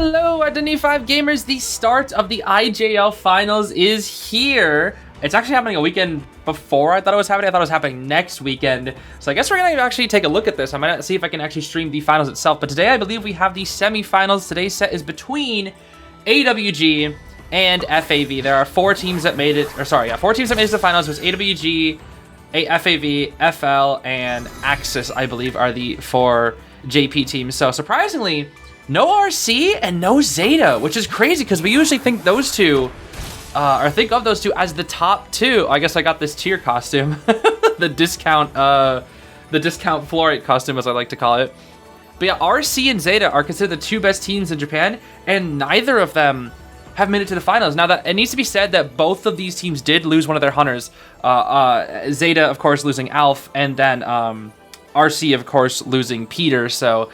Hello, Identity 5 gamers. The start of the IJL Finals is here. It's actually happening a weekend before I thought it was happening. I thought it was happening next weekend. So I guess we're going to actually take a look at this. I might see if I can actually stream the finals itself. But today I believe we have the semifinals. Today's set is between AWG and FAV. There are four teams that made it, four teams that made it to the finals. There's AWG, FAV, FL, and Axis, I believe, are the four JP teams. So surprisingly, no RC and no Zeta, which is crazy because we usually think those two, or think of those two as the top two. I guess I got this tier costume, the discount Florite costume, as I like to call it. But yeah, RC and Zeta are considered the two best teams in Japan, and neither of them have made it to the finals. Now, that it needs to be said that both of these teams did lose one of their hunters. Zeta, of course, losing Alf, and then RC, of course, losing Peter. So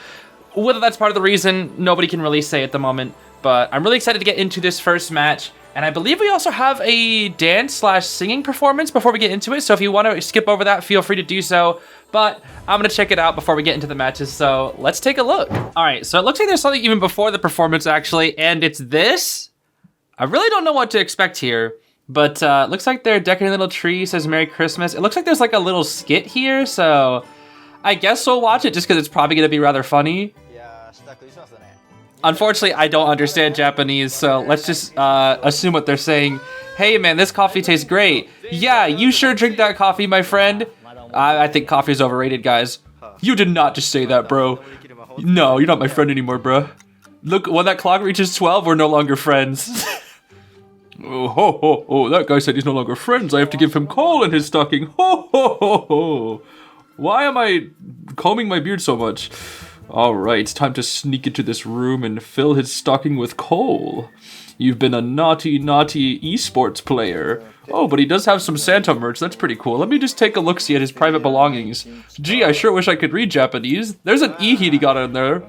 whether that's part of the reason, nobody can really say at the moment. But I'm really excited to get into this first match. And I believe we also have a dance/singing performance before we get into it. So if you want to skip over that, feel free to do so. But I'm going to check it out before we get into the matches. So let's take a look. All right, so it looks like there's something even before the performance, actually. And it's this. I really don't know what to expect here. But it looks like they're decorating a little tree. Says Merry Christmas. It looks like there's like a little skit here. So I guess we'll watch it just because it's probably going to be rather funny. Unfortunately, I don't understand Japanese, so let's just assume what they're saying. Hey man, this coffee tastes great. Yeah, you sure drink that coffee, my friend. I think coffee is overrated, guys. You did not just say that, bro. No, you're not my friend anymore, bro. Look, when that clock reaches 12, we're no longer friends. Oh, ho, ho, ho, that guy said he's no longer friends. I have to give him coal in his stocking. Ho, ho, ho, ho. Why am I combing my beard so much? Alright, it's time to sneak into this room and fill his stocking with coal. You've been a naughty, naughty esports player. Oh, but he does have some Santa merch. That's pretty cool. Let me just take a look-see at his private belongings. Gee, I sure wish I could read Japanese. There's an E he got in there.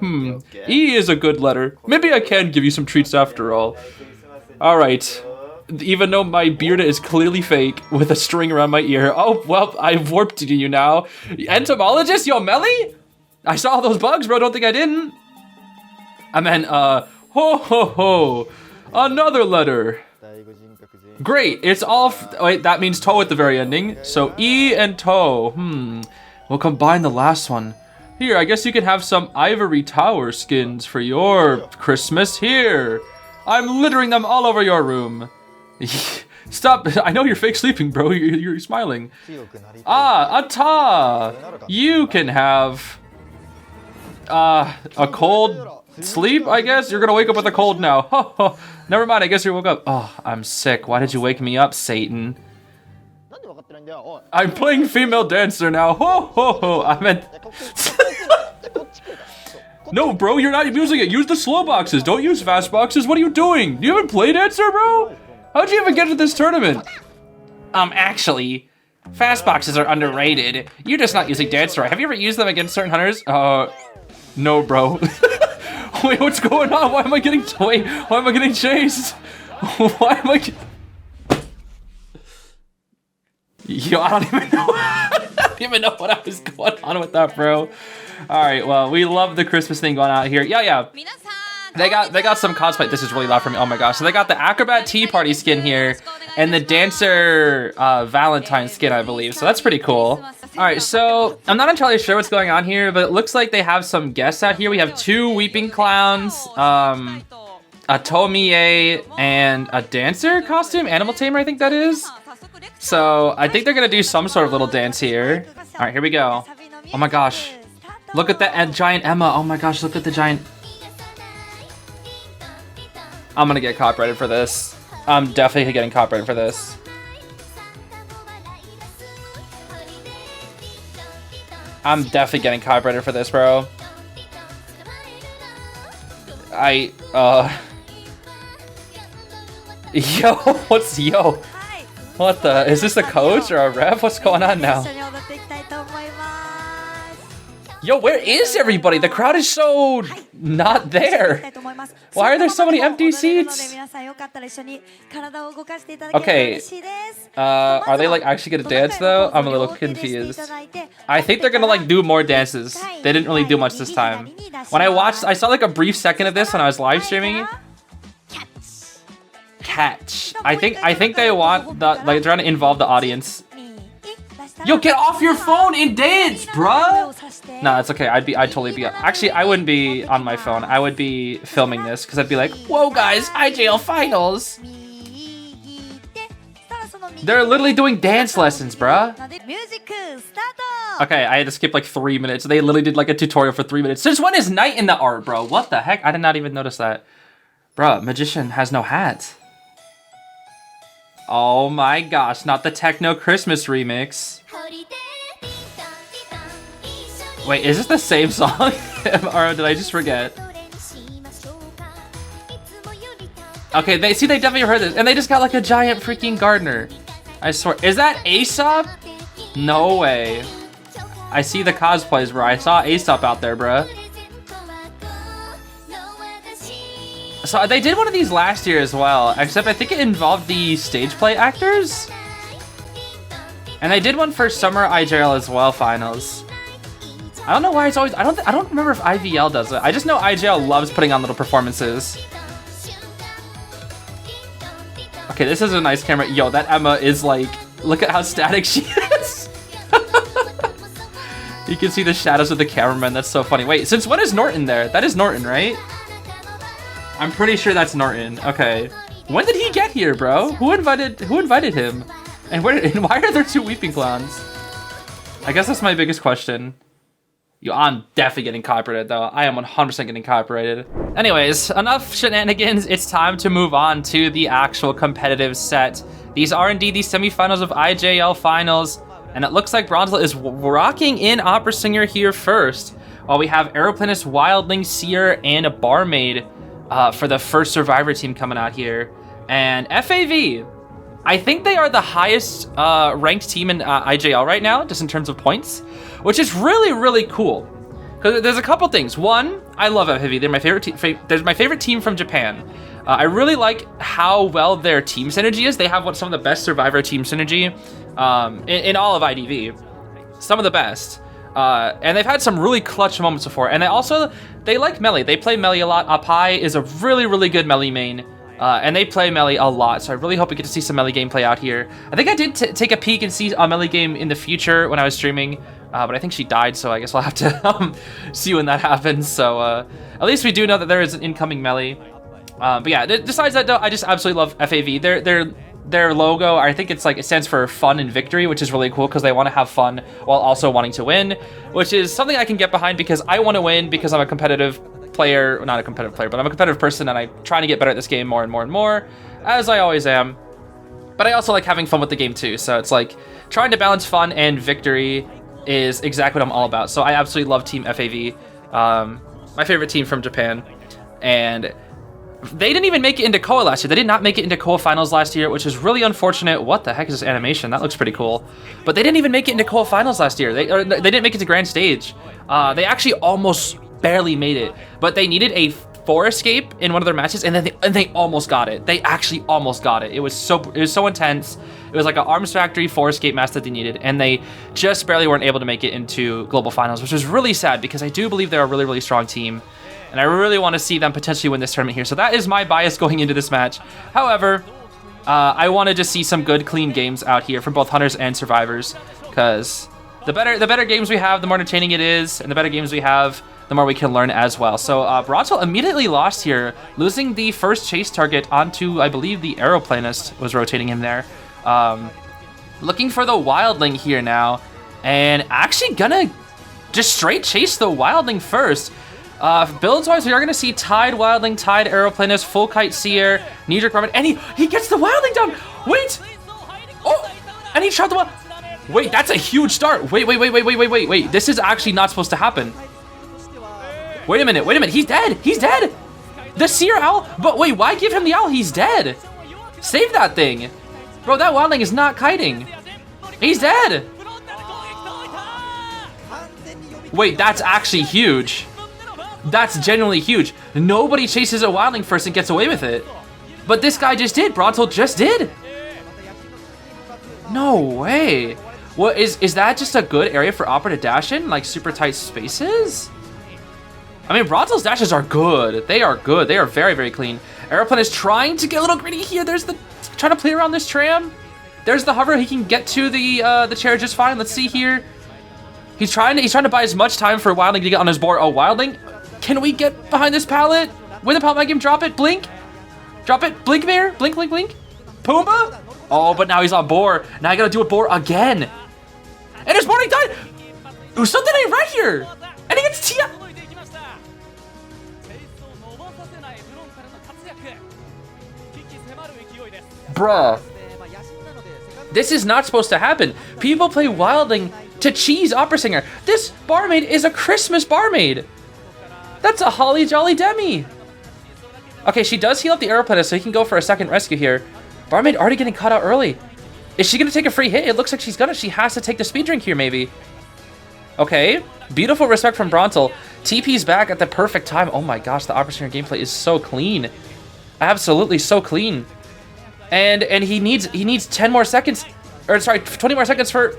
E is a good letter. Maybe I can give you some treats after all. Alright. Even though my beard is clearly fake with a string around my ear. Oh, well, I've warped you now. Entomologist, yo, Melly? I saw all those bugs, bro. Don't think I didn't. I meant, ho, ho, ho. Another letter. Great. It's all... wait, that means toe at the very ending. So E and toe. We'll combine the last one. Here, I guess you can have some ivory tower skins for your Christmas. Here. I'm littering them all over your room. Stop. I know you're fake sleeping, bro. You're smiling. Ah, Ata. You can have... a cold sleep, I guess? You're gonna wake up with a cold now. Ho, ho. Never mind, I guess you woke up. Oh, I'm sick. Why did you wake me up, Satan? I'm playing female dancer now. Ho, ho, ho. I meant... No, bro, you're not using it. Use the slow boxes. Don't use fast boxes. What are you doing? Do you even play dancer, bro? How'd you even get to this tournament? Actually, fast boxes are underrated. You're just not using dancer. Have you ever used them against certain hunters? No, bro. Wait, what's going on? Why am I getting chased? Why am I? Yo, I don't even know. I don't even know what I was going on with that, bro. All right, well, we love the Christmas thing going out here. Yeah. They got some cosplay. This is really loud for me. Oh my gosh. So they got the Acrobat Tea Party skin here and the Dancer Valentine skin, I believe. So that's pretty cool. All right, so I'm not entirely sure what's going on here, but it looks like they have some guests out here. We have two Weeping Clowns, a Tomie, and a dancer costume, Animal Tamer, I think that is. So I think they're gonna do some sort of little dance here. All right, here we go. Oh my gosh. Look at that giant Emma. Oh my gosh, look at the giant... I'm gonna get copyrighted for this. I'm definitely getting copyrighted for this. I'm definitely getting copyrighted for this, bro. Yo, what's yo? What the? Is this a coach or a ref? What's going on now? Yo, where is everybody? The crowd is so not there. Why are there so many empty seats? Okay. Are they like actually gonna dance though? I'm a little confused. I think they're gonna like do more dances. They didn't really do much this time. When I saw like a brief second of this when I was live streaming. Catch. I think they want the like trying to involve the audience. Yo, get off your phone and dance, bruh! Nah, it's okay. I'd totally be. Actually, I wouldn't be on my phone. I would be filming this because I'd be like, whoa, guys, IJL Finals. They're literally doing dance lessons, bruh. Okay, I had to skip like 3 minutes. They literally did like a tutorial for 3 minutes. Since when is night in the art, bro? What the heck? I did not even notice that. Bruh, magician has no hat. Oh my gosh, not the techno Christmas remix. Wait, is this the same song? Or did I just forget? Okay, they definitely heard this. And they just got like a giant freaking gardener. I swear. Is that Aesop? No way. I see the cosplays, bro. I saw Aesop out there, bro. So they did one of these last year as well, except I think it involved the stage play actors. And they did one for Summer IJL as well, finals. I don't know why it's always, I don't remember if IVL does it. I just know IJL loves putting on little performances. Okay, this is a nice camera. Yo, that Emma is like, look at how static she is. You can see the shadows of the cameraman. That's so funny. Wait, since when is Norton there? That is Norton, right? I'm pretty sure that's Norton. Okay. When did he get here, bro? Who invited him? And why are there 2 weeping clowns? I guess that's my biggest question. Yo, I'm definitely getting copyrighted though. I am 100% getting copyrighted. Anyways, enough shenanigans. It's time to move on to the actual competitive set. These are indeed the semifinals of IJL Finals. And it looks like Bronzela is rocking in Opera Singer here first. While we have Aeroplanist, Wildling, Seer, and a Barmaid for the first Survivor team coming out here. And FAV, I think they are the highest ranked team in IJL right now, just in terms of points, which is really, really cool. Because there's a couple things. One, I love FAV. They're my favorite. They're my favorite team from Japan. I really like how well their team synergy is. They have some of the best Survivor team synergy in all of IDV. Some of the best. And they've had some really clutch moments before. And they like melee. They play melee a lot. Apai is a really, really good melee main. And they play melee a lot, so I really hope we get to see some melee gameplay out here. I think I did take a peek and see a melee game in the future when I was streaming, but I think she died, so I guess we'll have to see when that happens. So at least we do know that there is an incoming melee. But yeah, besides that, though, I just absolutely love FAV. Their logo, I think it stands for fun and victory, which is really cool because they want to have fun while also wanting to win, which is something I can get behind because I want to win because I'm a competitive player, not a competitive player, but I'm a competitive person and I'm trying to get better at this game more and more and more, as I always am. But I also like having fun with the game too, so it's like trying to balance fun and victory is exactly what I'm all about. So I absolutely love Team FAV, my favorite team from Japan, and they didn't even make it into KOA last year. They did not make it into KOA Finals last year, which is really unfortunate. What the heck is this animation? That looks pretty cool. But they didn't even make it into KOA Finals last year. They didn't make it to Grand Stage. They actually almost barely made it, but they needed a 4 escape in one of their matches, and they almost got it. They actually almost got it. It was so intense. It was like an Arms Factory 4 escape match that they needed, and they just barely weren't able to make it into Global Finals, which is really sad because I do believe they're a really, really strong team, and I really want to see them potentially win this tournament here. So that is my bias going into this match. However, I wanted to see some good, clean games out here from both Hunters and Survivors, because the better games we have, the more entertaining it is, and the better games we have, the more we can learn as well. So Bronzela immediately lost here, losing the first chase target onto, I believe, the Aeroplanist was rotating him there. Looking for the Wildling here now, and actually gonna just straight chase the Wildling first. Builds-wise, we are gonna see Tide Wildling, Tide Aeroplanist, Full Kite Seer, Knee-Jerk Ramen, and he gets the Wildling down! Wait! Oh! And he shot the Wildling! Wait, that's a huge start! Wait, this is actually not supposed to happen. Wait a minute, he's dead! He's dead! The Seer Owl? But wait, why give him the Owl? He's dead! Save that thing! Bro, that Wildling is not kiting. He's dead! Wait, that's actually huge. That's genuinely huge. Nobody chases a wildling first and gets away with it. But this guy just did. Brontel just did. No way. What is that just a good area for Opera to dash in? Like super tight spaces? I mean, Brontel's dashes are good. They are good. They are very, very clean. Aeroplan is trying to get a little greedy here. There's the trying to play around this tram. There's the hover. He can get to the chair just fine. Let's see here. He's trying to buy as much time for Wildling to get on his board. Oh, Wildling, can we get behind this pallet? Win the pallet my game. Drop it. Blink. Drop it. Blink, Mirror. Blink, blink, blink. Pumbaa. Oh, but now he's on board. Now I gotta do a board again. And his boarding died. Ooh, something ain't right here. And he gets Tia. Bruh. This is not supposed to happen. People play Wildling to cheese Opera Singer. This barmaid is a Christmas barmaid. That's a Holly Jolly Demi. Okay, she does heal up the Aeroplanist, so he can go for a second rescue here. Barmaid already getting caught out early. Is she gonna take a free hit? It looks like she's gonna. She has to take the speed drink here, maybe. Okay, beautiful respect from Brontel. TP's back at the perfect time. Oh my gosh, the Opera Singer gameplay is so clean. Absolutely so clean. And he needs 10 more seconds, or sorry, 20 more seconds for.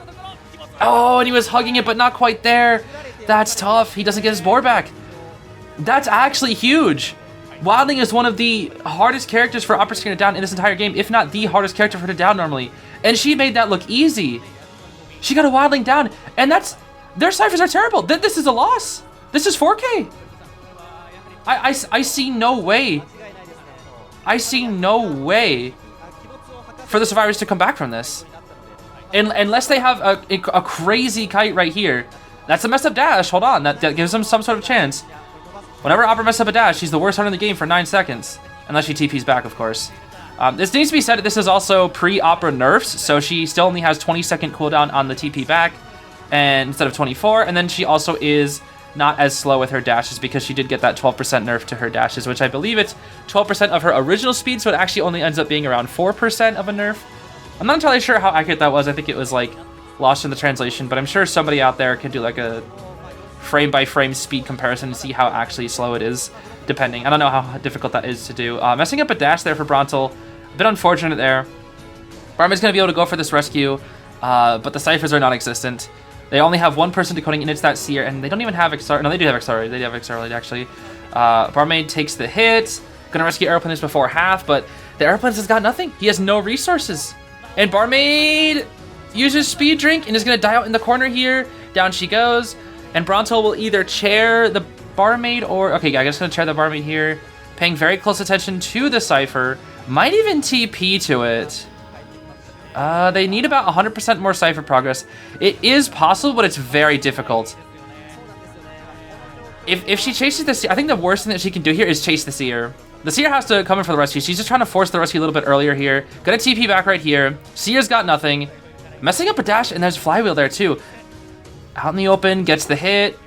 Oh, and he was hugging it, but not quite there. That's tough. He doesn't get his board back. That's actually huge. Wildling is one of the hardest characters for Opera Singer to down in this entire game, if not the hardest character for her to down normally. And she made that look easy. She got a Wildling down, and that's their ciphers are terrible. This is a loss. This is 4K. I see no way. I see no way for the survivors to come back from this. Unless they have a crazy kite right here. That's a messed up dash. Hold on. That gives them some sort of chance. Whenever Opera messes up a dash, she's the worst hunter in the game for 9 seconds. Unless she TP's back, of course. This needs to be said that this is also pre-Opera nerfs, so she still only has 20-second cooldown on the TP back and instead of 24. And then she also is not as slow with her dashes because she did get that 12% nerf to her dashes, which I believe it's 12% of her original speed, so it actually only ends up being around 4% of a nerf. I'm not entirely sure how accurate that was. I think it was like lost in the translation, but I'm sure somebody out there could do like a frame-by-frame speed comparison to see how actually slow it is, depending. I don't know how difficult that is to do. Messing up a dash there for Brontel. A bit unfortunate there. Barmaid's going to be able to go for this rescue, but the ciphers are non-existent. They only have one person decoding, and it's that Seer, and they don't even have XR. No, they do have XR. They do have XR, actually. Barmaid takes the hit. Going to rescue Aeroplanist before half, but the Aeroplanist has got nothing. He has no resources. And Barmaid uses Speed Drink and is going to die out in the corner here. Down she goes. And Brontel will either chair the Barmaid or... Okay, yeah, I'm just going to chair the Barmaid here. Paying very close attention to the Cypher. Might even TP to it. They need about 100% more Cypher progress. It is possible, but it's very difficult. If she chases the Seer... I think the worst thing that she can do here is chase the Seer. The Seer has to come in for the rescue. She's just trying to force the rescue a little bit earlier here. Gonna TP back right here. Seer's got nothing. Messing up a dash, and there's Flywheel there too. Out in the open, gets the hit.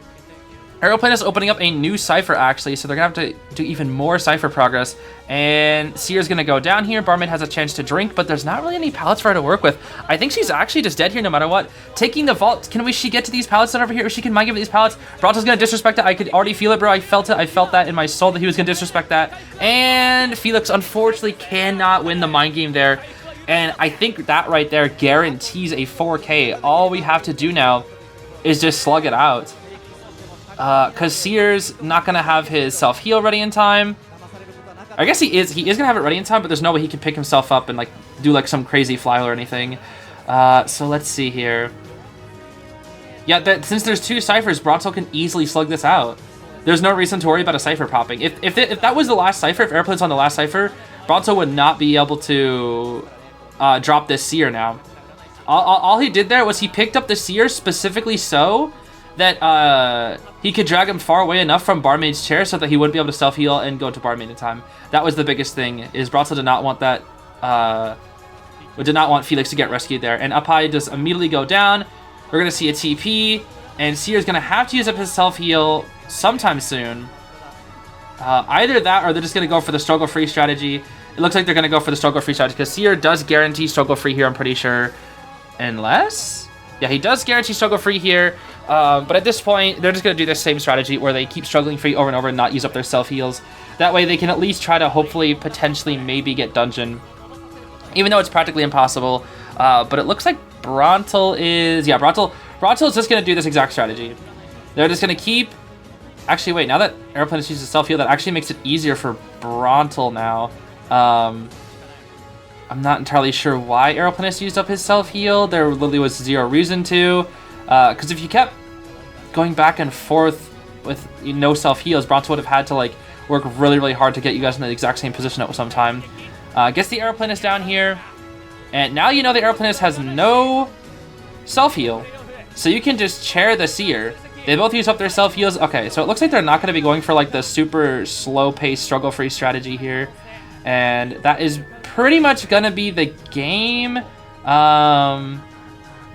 Aeroplane is opening up a new Cypher, actually, so they're going to have to do even more Cypher progress. And Seer's going to go down here. Barmaid has a chance to drink, but there's not really any pallets for her to work with. I think she's actually just dead here no matter what. Taking the vault. Can she get to these pallets that are over here? Or she can mind give these pallets. Brontel's going to disrespect it. I could already feel it, bro. I felt it. I felt that in my soul that he was going to disrespect that. And Felix, unfortunately, cannot win the mind game there. And I think that right there guarantees a 4K. All we have to do now is just slug it out. Because Seer's not going to have his self-heal ready in time. I guess he is going to have it ready in time, but there's no way he can pick himself up and like do like some crazy flywheel or anything. So let's see here. Yeah, since there's two Cyphers, Brontel can easily slug this out. There's no reason to worry about a Cypher popping. If that was the last Cypher, if Airplane's on the last Cypher, Brontel would not be able to drop this Seer now. All he did there was he picked up the Seer specifically so that he could drag him far away enough from Barmaid's chair so that he wouldn't be able to self-heal and go to Barmaid in time. That was the biggest thing, is Brontel did not want that, did not want Felix to get rescued there. And up high does immediately go down. We're going to see a TP, and Seer's going to have to use up his self-heal sometime soon. Either that or they're just going to go for the struggle-free strategy. It looks like they're going to go for the struggle-free strategy because Seer does guarantee struggle-free here, I'm pretty sure. Unless... Yeah, he does guarantee struggle free here. But at this point, they're just going to do the same strategy where they keep struggling for you over and over and not use up their self-heals. That way they can at least try to hopefully, potentially, maybe get dungeon. Even though it's practically impossible. But it looks like Brontel is... Yeah, Brontel is just going to do this exact strategy. They're just going to keep... Actually, wait, now that Aeroplanist uses self-heal, that actually makes it easier for Brontel now. I'm not entirely sure why Aeroplanist used up his self-heal. There literally was zero reason to. Because if you kept going back and forth with no self-heals, Brontel would have had to like work really, really hard to get you guys in the exact same position at some time. Gets the Aeroplanist down here. And now you know the Aeroplanist has no self-heal. So you can just chair the Seer. They both use up their self-heals. Okay, so it looks like they're not going to be going for like the super slow-paced, struggle-free strategy here. And that is pretty much going to be the game.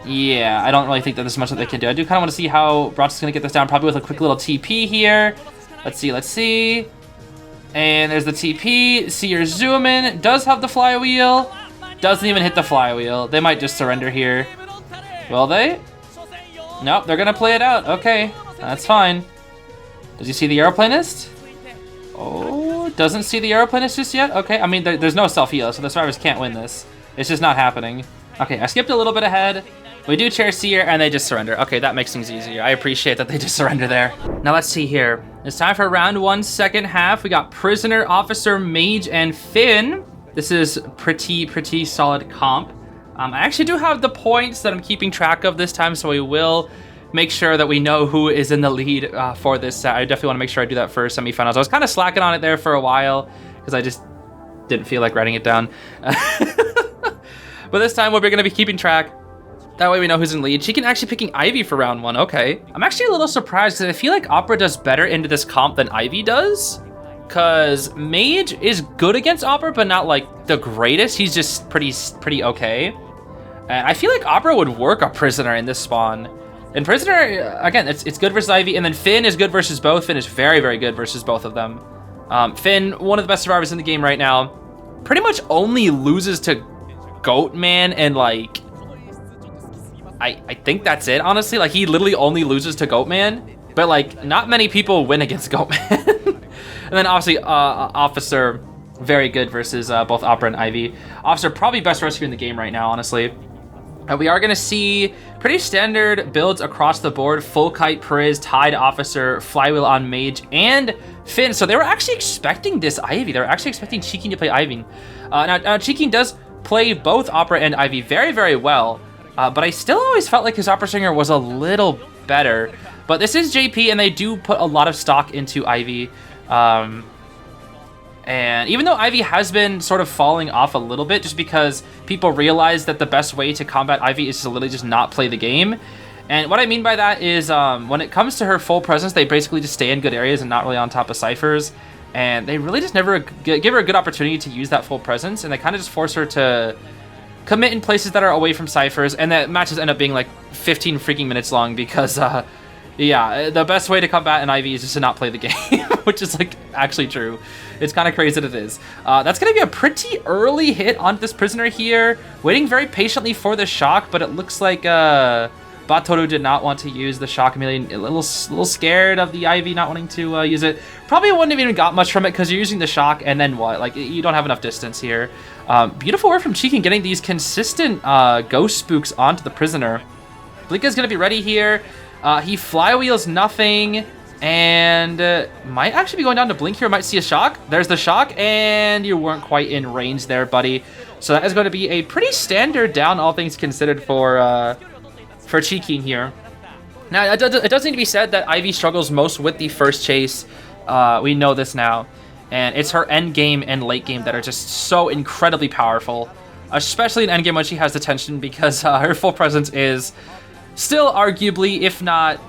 Yeah, I don't really think that there's much that they can do. I do kind of want to see how Brontel's going to get this down, probably with a quick little TP here. Let's see. And there's the TP. Seer zoom in. Does have the flywheel. Doesn't even hit the flywheel. They might just surrender here. Will they? Nope, they're gonna play it out. Okay, that's fine. Does he see the Aeroplanist? Oh, doesn't see the Aeroplanist just yet? Okay, I mean, there's no self-heal, so the survivors can't win this. It's just not happening. Okay, I skipped a little bit ahead. We do chair Seer, and they just surrender. Okay, that makes things easier. I appreciate that they just surrender there. Now let's see here. It's time for round 1, second half. We got Prisoner, Officer, Mage, and Finn. This is pretty solid comp. I actually do have the points that I'm keeping track of this time, so we will make sure that we know who is in the lead for this set. I definitely want to make sure I do that for semifinals. I was kind of slacking on it there for a while because I just didn't feel like writing it down. But this time we're going to be keeping track. That way we know who's in lead. She can actually picking Ivy for round 1. Okay. I'm actually a little surprised because I feel like Opera does better into this comp than Ivy does. Because Mage is good against Opera, but not like the greatest. He's just pretty okay. And I feel like Opera would work a Prisoner in this spawn. And Prisoner, again, it's good versus Ivy, and then Finn is good versus both. Finn is very, very good versus both of them. Finn, one of the best survivors in the game right now, pretty much only loses to Goatman and like... I think that's it, honestly. Like, he literally only loses to Goatman, but like, not many people win against Goatman. And then obviously, Officer, very good versus both Opera and Ivy. Officer, probably best rescue in the game right now, honestly. We are going to see pretty standard builds across the board. Full Kite, Priz, Tide, Officer, Flywheel on Mage, and Finn. So they were actually expecting this Ivy. They were actually expecting Cheeking to play Ivy. Now Cheeking does play both Opera and Ivy very, very well. But I still always felt like his Opera Singer was a little better. But this is JP, and they do put a lot of stock into Ivy. And even though Ivy has been sort of falling off a little bit just because people realize that the best way to combat Ivy is to literally just not play the game. And what I mean by that is when it comes to her full presence, they basically just stay in good areas and not really on top of ciphers. And they really just never give her a good opportunity to use that full presence. And they kind of just force her to commit in places that are away from ciphers. And that matches end up being like 15 freaking minutes long because... yeah, the best way to combat an Ivy is just to not play the game, which is like actually true. It's kind of crazy that it is. That's going to be a pretty early hit on this Prisoner here. Waiting very patiently for the shock, but it looks like Batoru did not want to use the shock immediately. A little scared of the Ivy not wanting to use it. Probably wouldn't have even got much from it because you're using the shock and then what? Like, you don't have enough distance here. Beautiful work from Cheekin getting these consistent ghost spooks onto the Prisoner. Blika's going to be ready here. He flywheels nothing, and might actually be going down to blink here. Might see a shock. There's the shock, and you weren't quite in range there, buddy. So that is going to be a pretty standard down, all things considered, for Cheeking here. Now, it does need to be said that Ivy struggles most with the first chase. We know this now, and it's her end game and late game that are just so incredibly powerful, especially in end game when she has attention because her full presence is... still arguably, if not,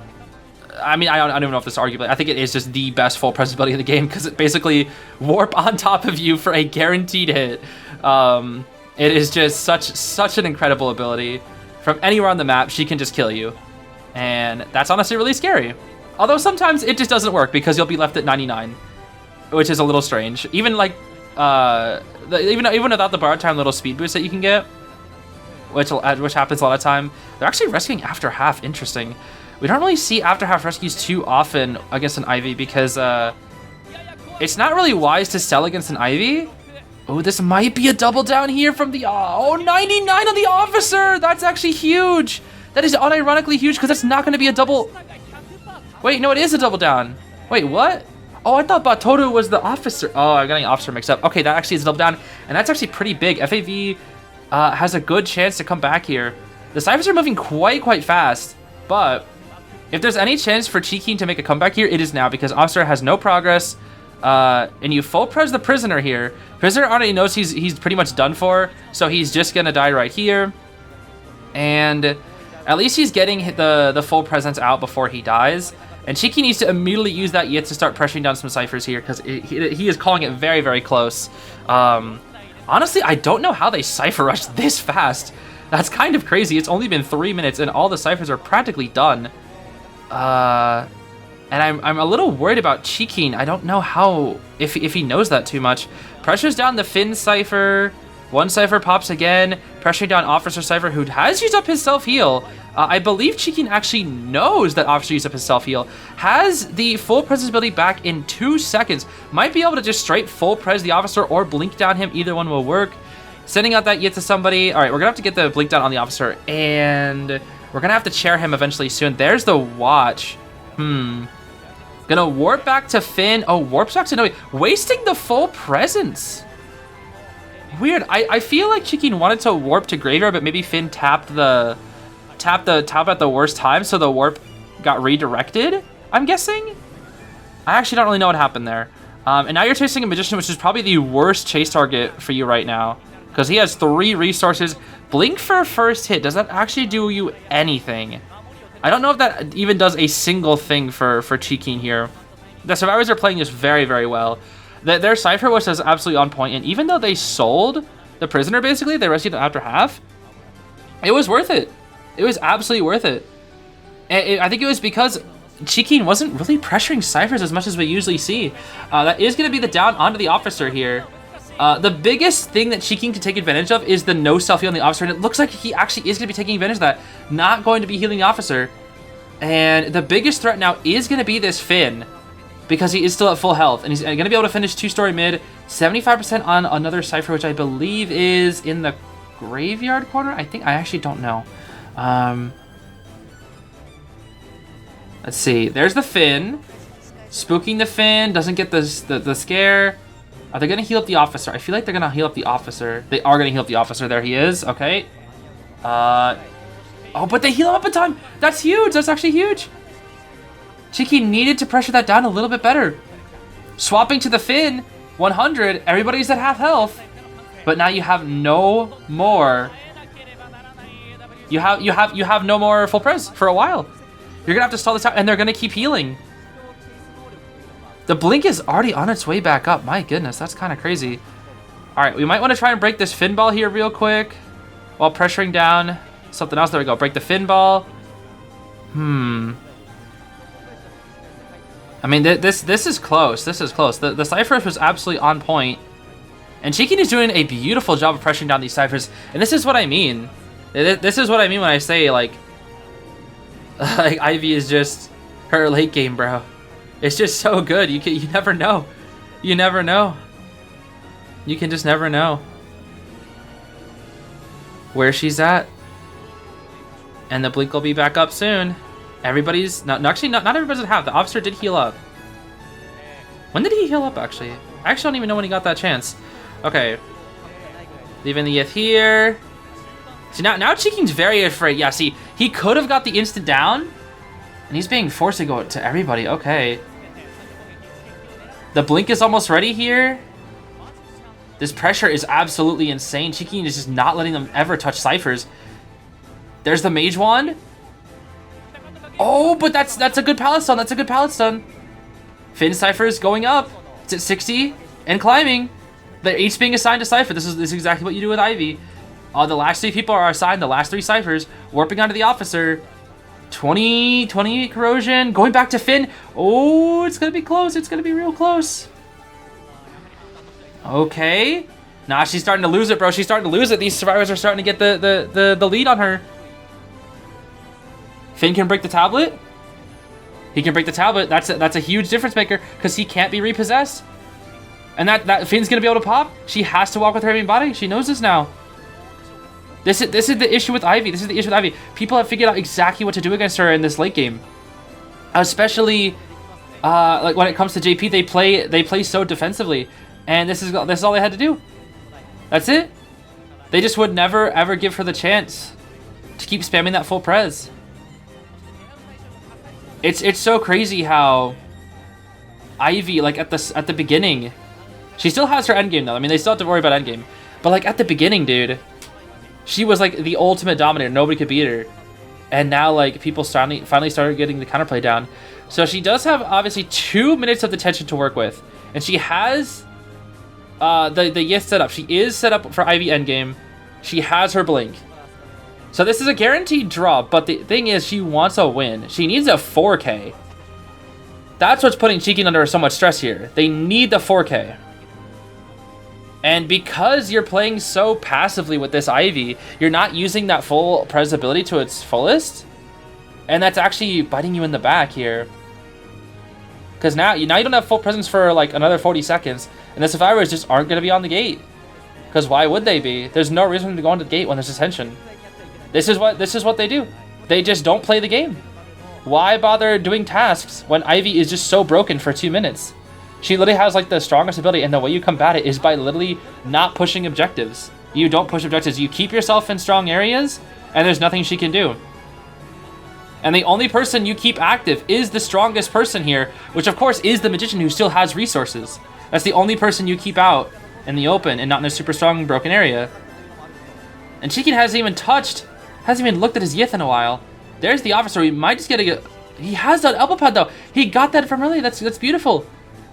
I mean, I don't even know if this is arguably, I think it is just the best full presence ability in the game because it basically warp on top of you for a guaranteed hit. It is just such an incredible ability. From anywhere on the map, she can just kill you. And that's honestly really scary. Although sometimes it just doesn't work because you'll be left at 99, which is a little strange. Even like, even without the borrowed time little speed boost that you can get, which happens a lot of time. They're actually rescuing after half. Interesting. We don't really see after half rescues too often against an Ivy because it's not really wise to sell against an Ivy. Oh, this might be a double down here from the... Oh, 99 on the officer! That's actually huge! That is unironically huge because that's not going to be a double... Wait, no, it is a double down. Wait, what? Oh, I thought Batoru was the officer. Oh, I'm getting officer mixed up. Okay, that actually is a double down, and that's actually pretty big. FAV has a good chance to come back here. The Cyphers are moving quite fast, but if there's any chance for Cheeky to make a comeback here, it is now because officer has no progress. And you full pres the prisoner here. Prisoner already knows he's pretty much done for, so he's just gonna die right here. And at least he's getting the full presence out before he dies. And Cheeky needs to immediately use that Yit to start pressuring down some Cyphers here because he is calling it very close. Honestly, I don't know how they Cypher rushed this fast. That's kind of crazy. It's only been 3 minutes and all the Cyphers are practically done. And I'm a little worried about Cheeky. I don't know how, if he knows that too much. Pressures down the Finn Cypher. One Cypher pops again, pressuring down Officer Cypher, who has used up his self-heal. I believe Cheeky actually knows that Officer used up his self-heal. Has the full presence ability back in 2 seconds. Might be able to just straight full pres the Officer or blink down him. Either one will work. Sending out that Yit to somebody. All right, we're going to have to get the blink down on the Officer. And we're going to have to chair him eventually soon. There's the watch. Gonna warp back to Finn. Oh, warps back to Noe. Wasting the full presence. Weird. I feel like Cheeky wanted to warp to Graveyard, but maybe Finn tapped the top at the worst time, so the warp got redirected, I'm guessing? I actually don't really know what happened there. And now you're chasing a Magician, which is probably the worst chase target for you right now, because he has 3 resources. Blink for first hit. Does that actually do you anything? I don't know if that even does a single thing for Cheeky here. The Survivors are playing this very well. Their Cypher was absolutely on point, and even though they sold the prisoner, basically, they rescued him after half, it was worth it. It was absolutely worth it. And I think it was because Cheeky wasn't really pressuring Cyphers as much as we usually see. That is going to be the down onto the Officer here. The biggest thing that Cheeky can take advantage of is the no self-heal on the Officer, and it looks like he actually is going to be taking advantage of that. Not going to be healing the Officer. And the biggest threat now is going to be this Finn, because he is still at full health, and he's going to be able to finish 2-story mid, 75% on another Cypher, which I believe is in the graveyard corner. I actually don't know. Let's see. There's the Finn. Spooking the Finn, doesn't get the scare. Are they going to heal up the Officer? I feel like they're going to heal up the Officer. They are going to heal up the Officer. There he is. Okay. Oh, but they heal him up in time. That's huge. That's actually huge. Cheeky needed to pressure that down a little bit better. Swapping to the Finn, 100. Everybody's at half health. But now you have no more. You have no more full pres for a while. You're gonna have to stall this out, and they're gonna keep healing. The blink is already on its way back up. My goodness, that's kind of crazy. All right, we might want to try and break this Finn ball here real quick while pressuring down something else. There we go. Break the Finn ball. I mean, this is close. This is close. The Cypher was absolutely on point. And Cheeky is doing a beautiful job of pressuring down these Cyphers. And this is what I mean. This is what I mean when I say, like Ivy is just her late game, bro. It's just so good. You never know. You never know. You can just never know where she's at. And the blink will be back up soon. Everybody's not everybody's at half. The Officer did heal up. When did he heal up, actually? I actually don't even know when he got that chance. Okay. Leaving the Yith here. See, now Cheeky's very afraid. Yeah, see, he could have got the instant down, and he's being forced to go to everybody. Okay. The blink is almost ready here. This pressure is absolutely insane. Cheeky is just not letting them ever touch Cyphers. There's the Mage Wand. Oh, but that's a good pallet stun. That's a good pallet stun. Finn Cypher's going up. It's at 60 and climbing. They're each being assigned a Cypher. This is exactly what you do with Ivy. The last 3 people are assigned the last 3 Cyphers. Warping onto the Officer. 28 corrosion. Going back to Finn. Oh, it's going to be close. It's going to be real close. Okay. Nah, she's starting to lose it, bro. She's starting to lose it. These Survivors are starting to get the lead on her. Finn can break the tablet. He can break the tablet. That's a huge difference maker because he can't be repossessed. And that Finn's gonna be able to pop. She has to walk with her main body. She knows this now. This is the issue with Ivy. This is the issue with Ivy. People have figured out exactly what to do against her in this late game. Especially like when it comes to JP, they play so defensively. And this is all they had to do. That's it. They just would never ever give her the chance to keep spamming that full pres. It's so crazy how Ivy, like at the beginning, she still has her endgame though. I mean, they still have to worry about endgame. But like at the beginning, dude, she was like the ultimate dominator. Nobody could beat her. And now like people finally started getting the counterplay down. So she does have obviously 2 minutes of detention to work with. And she has the Yith set up. She is set up for Ivy endgame. She has her blink. So this is a guaranteed draw, but the thing is she wants a win. She needs a 4K. That's what's putting Cheekin under so much stress here. They need the 4K. And because you're playing so passively with this Ivy, you're not using that full pres ability to its fullest. And that's actually biting you in the back here. Because now you don't have full presence for like another 40 seconds. And the survivors just aren't going to be on the gate. Because why would they be? There's no reason to go onto the gate when there's detention. This is what they do. They just don't play the game. Why bother doing tasks when Ivy is just so broken for 2 minutes? She literally has like the strongest ability, and the way you combat it is by literally not pushing objectives. You don't push objectives. You keep yourself in strong areas, and there's nothing she can do. And the only person you keep active is the strongest person here, which of course is the magician who still has resources. That's the only person you keep out in the open and not in a super strong broken area. And Cheekin hasn't even looked at his Yith in a while. There's the officer. We might just get a... He has that elbow pad though. He got that from early. That's beautiful.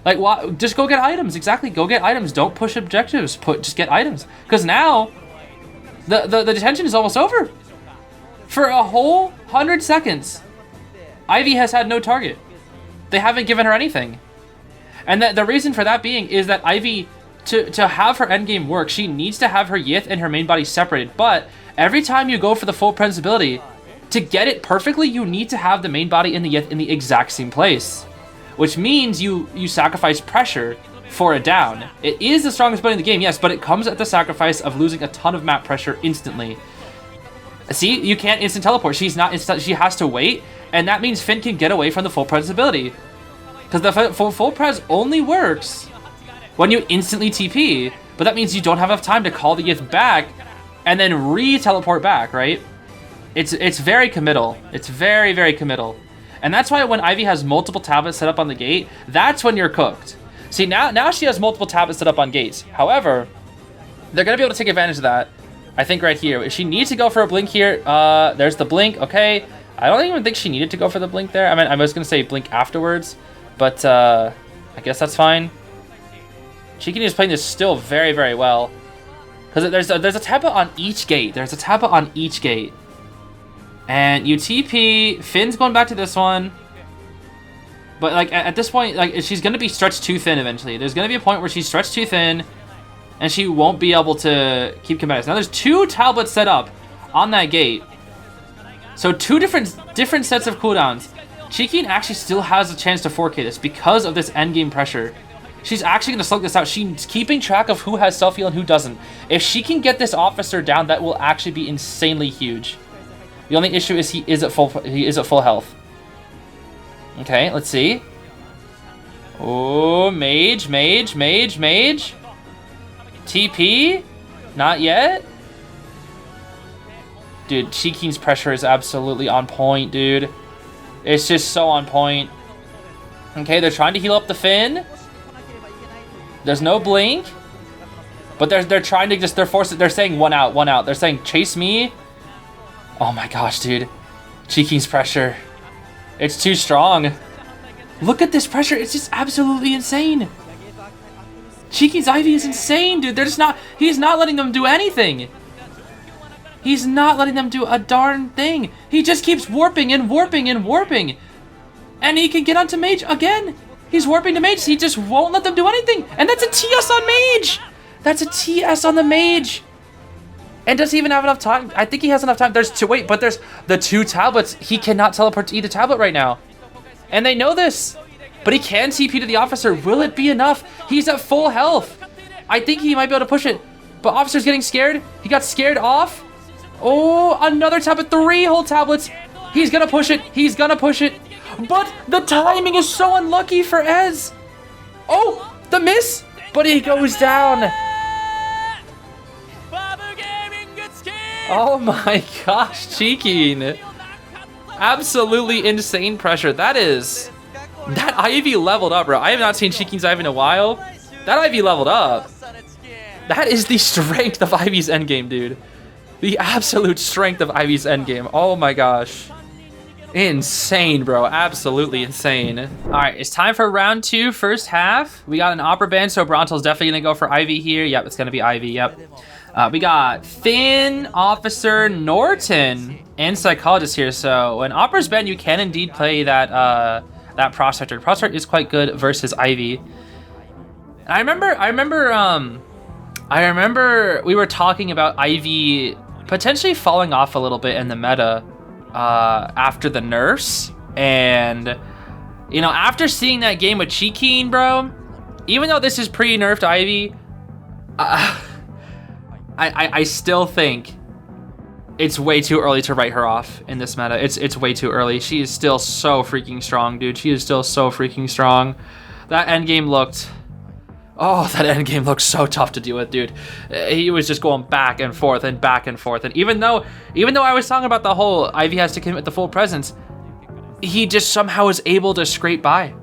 Like, why? Just go get items. Exactly. Go get items. Don't push objectives. Just get items. Because now, the detention is almost over. For a whole 100 seconds, Ivy has had no target. They haven't given her anything. And the reason for that being is that Ivy, to have her endgame work, she needs to have her Yith and her main body separated. But every time you go for the full pres ability, to get it perfectly, you need to have the main body and the Yith in the exact same place. Which means you sacrifice pressure for a down. It is the strongest ability in the game, yes, but it comes at the sacrifice of losing a ton of map pressure instantly. See, you can't instant teleport. She has to wait, and that means Finn can get away from the full pres ability. Because the full pres only works when you instantly TP, but that means you don't have enough time to call the Yith back and then re-teleport back, right? It's very committal. It's very, very committal. And that's why when Ivy has multiple tablets set up on the gate, that's when you're cooked. See, now she has multiple tablets set up on gates. However, they're going to be able to take advantage of that, I think, right here. If she needs to go for a blink here, there's the blink, okay. I don't even think she needed to go for the blink there. I mean, I was going to say blink afterwards, but I guess that's fine. Cheekin is playing this still very, very well. Because there's a tablet on each gate. There's a tablet on each gate. And you TP, Finn's going back to this one. But like at this point, like she's gonna be stretched too thin eventually. There's gonna be a point where she's stretched too thin and she won't be able to keep combating. Now there's 2 tablets set up on that gate. So 2 different sets of cooldowns. Cheekin actually still has a chance to 4K this because of this endgame pressure. She's actually gonna slug this out. She's keeping track of who has self-heal and who doesn't. If she can get this officer down, that will actually be insanely huge. The only issue is he is at full health. Okay, let's see. Oh, mage. TP? Not yet? Dude, Cheekin's pressure is absolutely on point, dude. It's just so on point. Okay, they're trying to heal up the Finn. There's no blink. But they're trying to just, they're saying one out. They're saying chase me. Oh my gosh, dude. Cheekin's pressure. It's too strong. Look at this pressure. It's just absolutely insane. Cheekin's Ivy is insane, dude. He's not letting them do anything. He's not letting them do a darn thing. He just keeps warping and warping and warping. And he can get onto Mage again. He's warping to Mage. He just won't let them do anything. And that's a TS on Mage. That's a TS on the Mage. And does he even have enough time? I think he has enough time. There's the 2 tablets. He cannot teleport to either tablet right now. And they know this. But he can TP to the officer. Will it be enough? He's at full health. I think he might be able to push it. But officer's getting scared. He got scared off. Oh, another tablet. 3 whole tablets. He's gonna push it. He's gonna push it. But the timing is so unlucky for Ez. Oh, the miss. But he goes down. Oh my gosh, Cheeking. Absolutely insane pressure. That Ivy leveled up, bro. I have not seen Cheeking's Ivy in a while. That Ivy leveled up. That is the strength of Ivy's endgame, dude. The absolute strength of Ivy's endgame. Oh my gosh. Insane, bro. Absolutely insane. All right, it's time for round 2, first half. We got an opera band, so Bronto's definitely gonna go for Ivy here. Yep, it's gonna be Ivy, yep. We got Finn, Officer, Norton, and Psychologist here. So in Opera's band, you can indeed play that that Prospector. Prospector is quite good versus Ivy. And I remember we were talking about Ivy potentially falling off a little bit in the meta after the nerfs. And, you know, after seeing that game with Cheeking, bro, even though this is pre-nerfed Ivy, I still think it's way too early to write her off in this meta. It's way too early. She is still so freaking strong, dude. She is still so freaking strong. That endgame looked... Oh, that endgame looked so tough to deal with, dude. He was just going back and forth and back and forth. And even though I was talking about the whole Ivy has to commit the full presence, he just somehow was able to scrape by.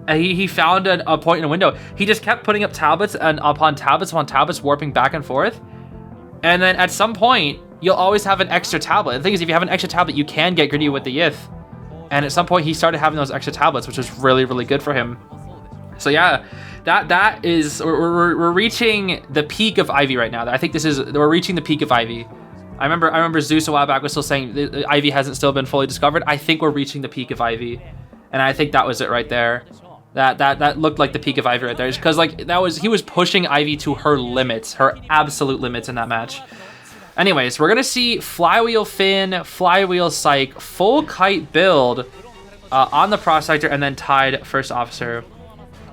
And he found a point in a window. He just kept putting up tablets and upon tablets, warping back and forth. And then at some point, you'll always have an extra tablet. The thing is, if you have an extra tablet, you can get greedy with the Yith. And at some point, he started having those extra tablets, which was really, really good for him. So yeah, that is, we're reaching the peak of Ivy right now. I think we're reaching the peak of Ivy. I remember Zeus a while back was still saying Ivy hasn't still been fully discovered. I think we're reaching the peak of Ivy. And I think that was it right there. That looked like the peak of Ivy right there, because like he was pushing Ivy to her limits, her absolute limits in that match. Anyways, we're gonna see Flywheel Finn, Flywheel Psych, full kite build on the Prospector, and then tied first officer.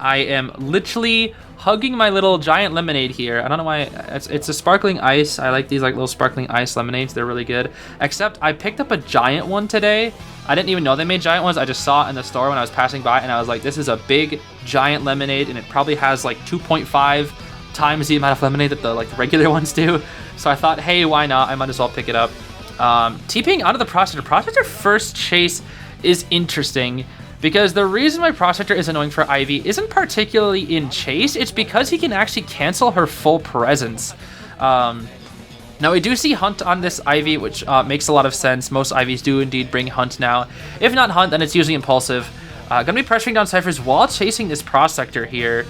I am literally hugging my little giant lemonade here. I don't know why. It's a sparkling ice. I like these like little sparkling ice lemonades. They're really good. Except I picked up a giant one today. I didn't even know they made giant ones. I just saw it in the store when I was passing by, and I was like, this is a big giant lemonade, and it probably has like 2.5 times the amount of lemonade that the regular ones do. So I thought, hey, why not? I might as well pick it up. TPing out of the Prospector. Prospector first chase is interesting, because the reason why Prospector is annoying for Ivy isn't particularly in chase. It's because he can actually cancel her full presence. Now we do see Hunt on this Ivy, which makes a lot of sense. Most Ivies do indeed bring Hunt now. If not Hunt, then it's usually Impulsive. Gonna be pressuring down Cyphers while chasing this Prospector here.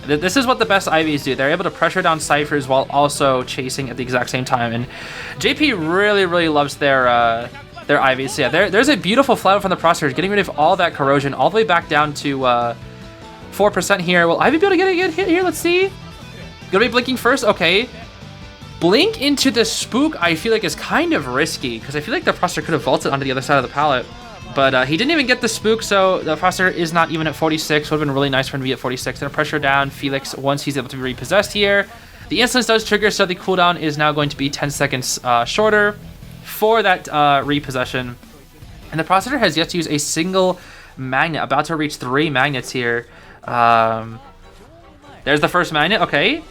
This is what the best Ivies do. They're able to pressure down Cyphers while also chasing at the exact same time. And JP really, really loves their Ivies. So yeah, there's a beautiful flat from the Prospector, getting rid of all that corrosion all the way back down to 4% here. Will Ivy be able to get a hit here? Let's see. Gonna be blinking first. Okay. Blink into the spook, I feel like, is kind of risky, because I feel like the Prospector could have vaulted onto the other side of the pallet. But he didn't even get the spook, so the Prospector is not even at 46. Would have been really nice for him to be at 46. Gonna pressure down Felix once he's able to be repossessed here. The instance does trigger, so the cooldown is now going to be 10 seconds shorter for that repossession. And the Prospector has yet to use a single magnet, about to reach 3 magnets here. There's the first magnet, okay.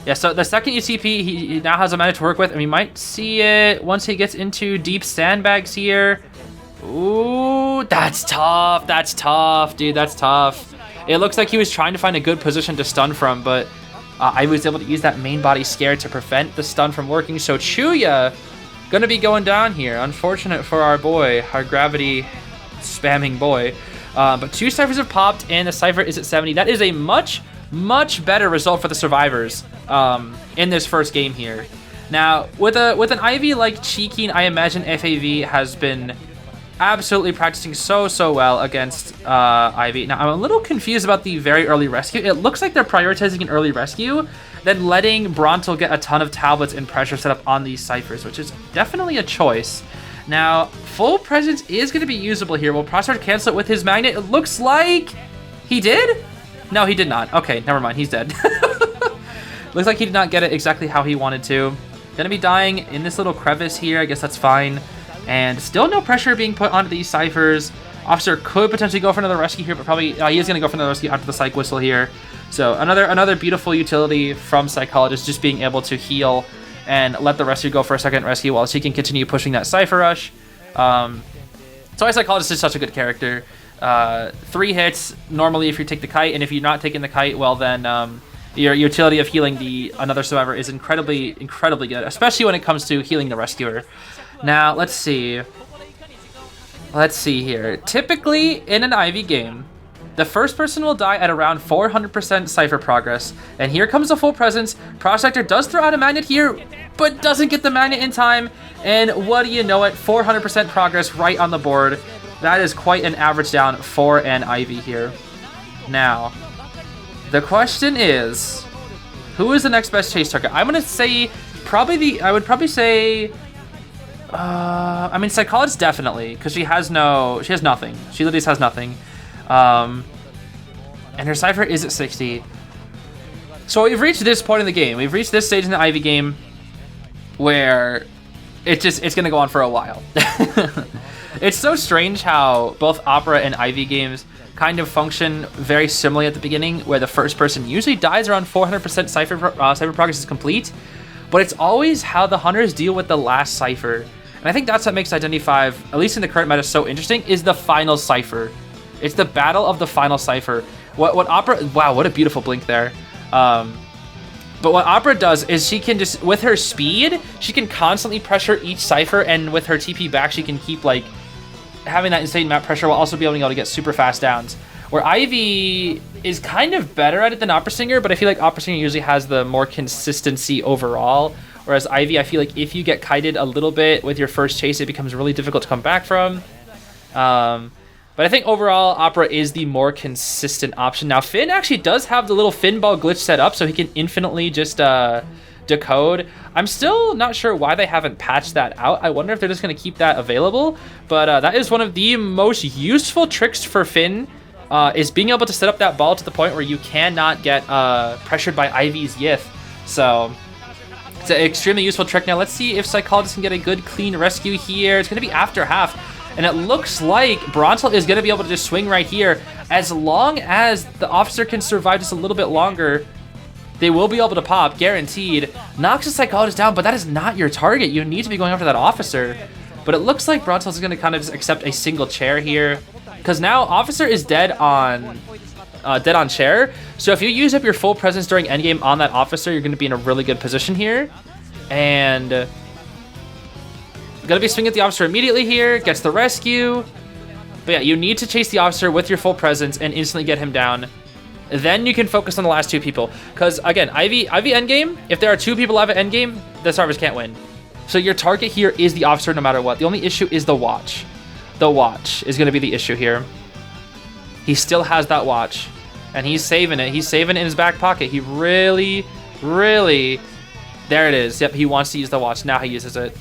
Yeah, so the second UCP, he now has a magnet to work with, and we might see it once he gets into deep sandbags here. Ooh, that's tough. That's tough, dude. That's tough. It looks like he was trying to find a good position to stun from, but I was able to use that main body scare to prevent the stun from working. So Chuya gonna be going down here. Unfortunate for our boy, our gravity spamming boy. But 2 Cyphers have popped, and the Cypher is at 70. That is a much better result for the survivors in this first game here. Now, with an Ivy like Cheeking, I imagine FAV has been absolutely practicing so well against Ivy. Now, I'm a little confused about the very early rescue. It looks like they're prioritizing an early rescue, then letting Bronto get a ton of tablets and pressure set up on these Cyphers, which is definitely a choice. Now, full presence is going to be usable here. Will Prospect cancel it with his magnet? It looks like he did? No, he did not. Okay, never mind. He's dead. Looks like he did not get it exactly how he wanted to. Gonna be dying in this little crevice here. I guess that's fine. And still no pressure being put onto these ciphers. Officer could potentially go for another rescue here, but probably he is going to go for another rescue after the psych whistle here. So another beautiful utility from Psychologist, just being able to heal and let the rescue go for a second rescue while she can continue pushing that Cypher Rush. So why Psychologist is such a good character. 3 hits normally if you take the kite, and if you're not taking the kite, well then your utility of healing another survivor is incredibly good, especially when it comes to healing the rescuer. Now let's see. Let's see here. Typically in an Ivy game, the first person will die at around 400% Cypher progress. And here comes the full presence. Prospector does throw out a magnet here, but doesn't get the magnet in time. And what do you know it? 400% progress right on the board. That is quite an average down for an Ivy here. Now, the question is, who is the next best chase target? I'm gonna say I would probably say I mean, Psychologist definitely, because she has nothing. She literally has nothing. And her Cypher is at 60. So we've reached this point in the game. We've reached this stage in the Ivy game where it's gonna go on for a while. It's so strange how both Opera and Ivy games kind of function very similarly at the beginning, where the first person usually dies around 400% Cypher progress is complete, but it's always how the hunters deal with the last Cypher. And I think that's what makes Identity 5, at least in the current meta, so interesting, is the final Cypher. It's the battle of the final Cypher. What Opera... Wow, what a beautiful blink there. But what Opera does is she can just... With her speed, she can constantly pressure each Cypher, and with her TP back, she can keep, like, having that insane map pressure while also being able to get super fast downs. Where Ivy is kind of better at it than Opera Singer, but I feel like Opera Singer usually has the more consistency overall. Whereas Ivy, I feel like if you get kited a little bit with your first chase, it becomes really difficult to come back from. But I think overall, Opera is the more consistent option. Now, Finn actually does have the little Finn ball glitch set up, so he can infinitely just decode. I'm still not sure why they haven't patched that out. I wonder if they're just going to keep that available. But that is one of the most useful tricks for Finn, is being able to set up that ball to the point where you cannot get pressured by Ivy's Yith. So it's an extremely useful trick. Now let's see if Psychologist can get a good clean rescue here. It's going to be after half, and it looks like Brontel is going to be able to just swing right here. As long as the officer can survive just a little bit longer, they will be able to pop, guaranteed. Knocks the Psychologist down, but that is not your target. You need to be going after that officer. But it looks like Brontel is going to kind of just accept a single chair here, because now officer is dead on chair. So if you use up your full presence during endgame on that officer, you're going to be in a really good position here. And gonna be swinging at the officer immediately here, gets the rescue. But yeah, you need to chase the officer with your full presence and instantly get him down. Then you can focus on the last 2 people. Because again, Ivy endgame, if there are 2 people alive at endgame, the survivors can't win. So your target here is the officer no matter what. The only issue is the watch. The watch is gonna be the issue here. He still has that watch, and he's saving it. He's saving it in his back pocket. He really, there it is. Yep, he wants to use the watch. Now he uses it.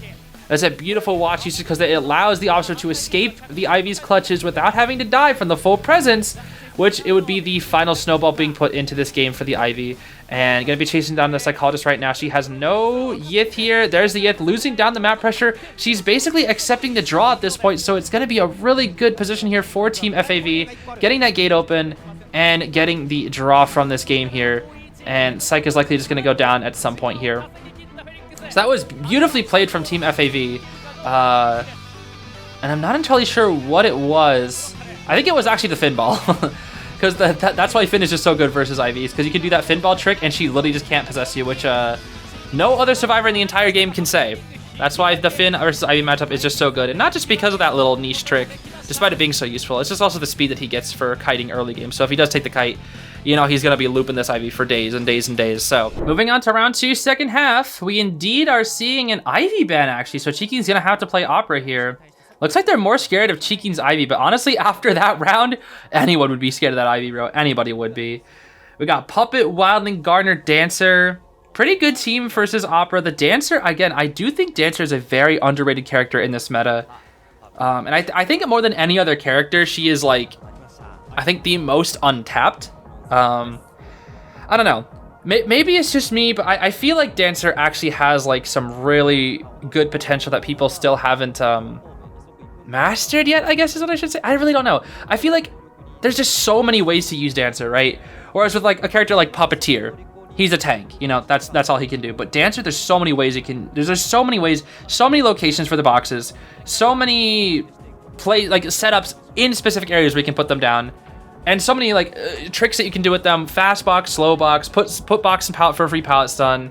That's a beautiful watch usage because it allows the officer to escape the Ivy's clutches without having to die from the full presence, which it would be the final snowball being put into this game for the Ivy. And gonna be chasing down the Psychologist right now. She has no Yith here. There's the Yith losing down the map pressure. She's basically accepting the draw at this point, so it's gonna be a really good position here for Team FAV, getting that gate open and getting the draw from this game here. And Psych is likely just gonna go down at some point here. So that was beautifully played from Team FAV. And I'm not entirely sure what it was. I think it was actually the Finn ball. Because that's why Finn is just so good versus IVs, because you can do that Finn ball trick and she literally just can't possess you, which no other survivor in the entire game can say. That's why the Finn versus Ivy matchup is just so good, and not just because of that little niche trick, despite it being so useful. It's just also the speed that he gets for kiting early game. So if he does take the kite, you know he's going to be looping this Ivy for days and days and days. So moving on to round 2, second half, we indeed are seeing an Ivy ban actually, so Cheeky's going to have to play Opera here. Looks like they're more scared of Cheeky's Ivy, but honestly, after that round, anyone would be scared of that Ivy, bro. Anybody would be. We got Puppet, Wildling, Gardener, Dancer. Pretty good team versus Opera. The Dancer, again, I do think Dancer is a very underrated character in this meta. And I think more than any other character, she is like, I think the most untapped. I don't know. Maybe it's just me, but I feel like Dancer actually has like some really good potential that people still haven't mastered yet, I guess is what I should say. I really don't know. I feel like there's just so many ways to use Dancer, right? Whereas with like a character like Puppeteer, he's a tank, you know, that's all he can do. But Dancer, there's so many ways he can, there's so many ways, so many locations for the boxes, so many setups in specific areas where you can put them down. And so many like tricks that you can do with them: fast box, slow box, put box and pallet for a free pallet stun,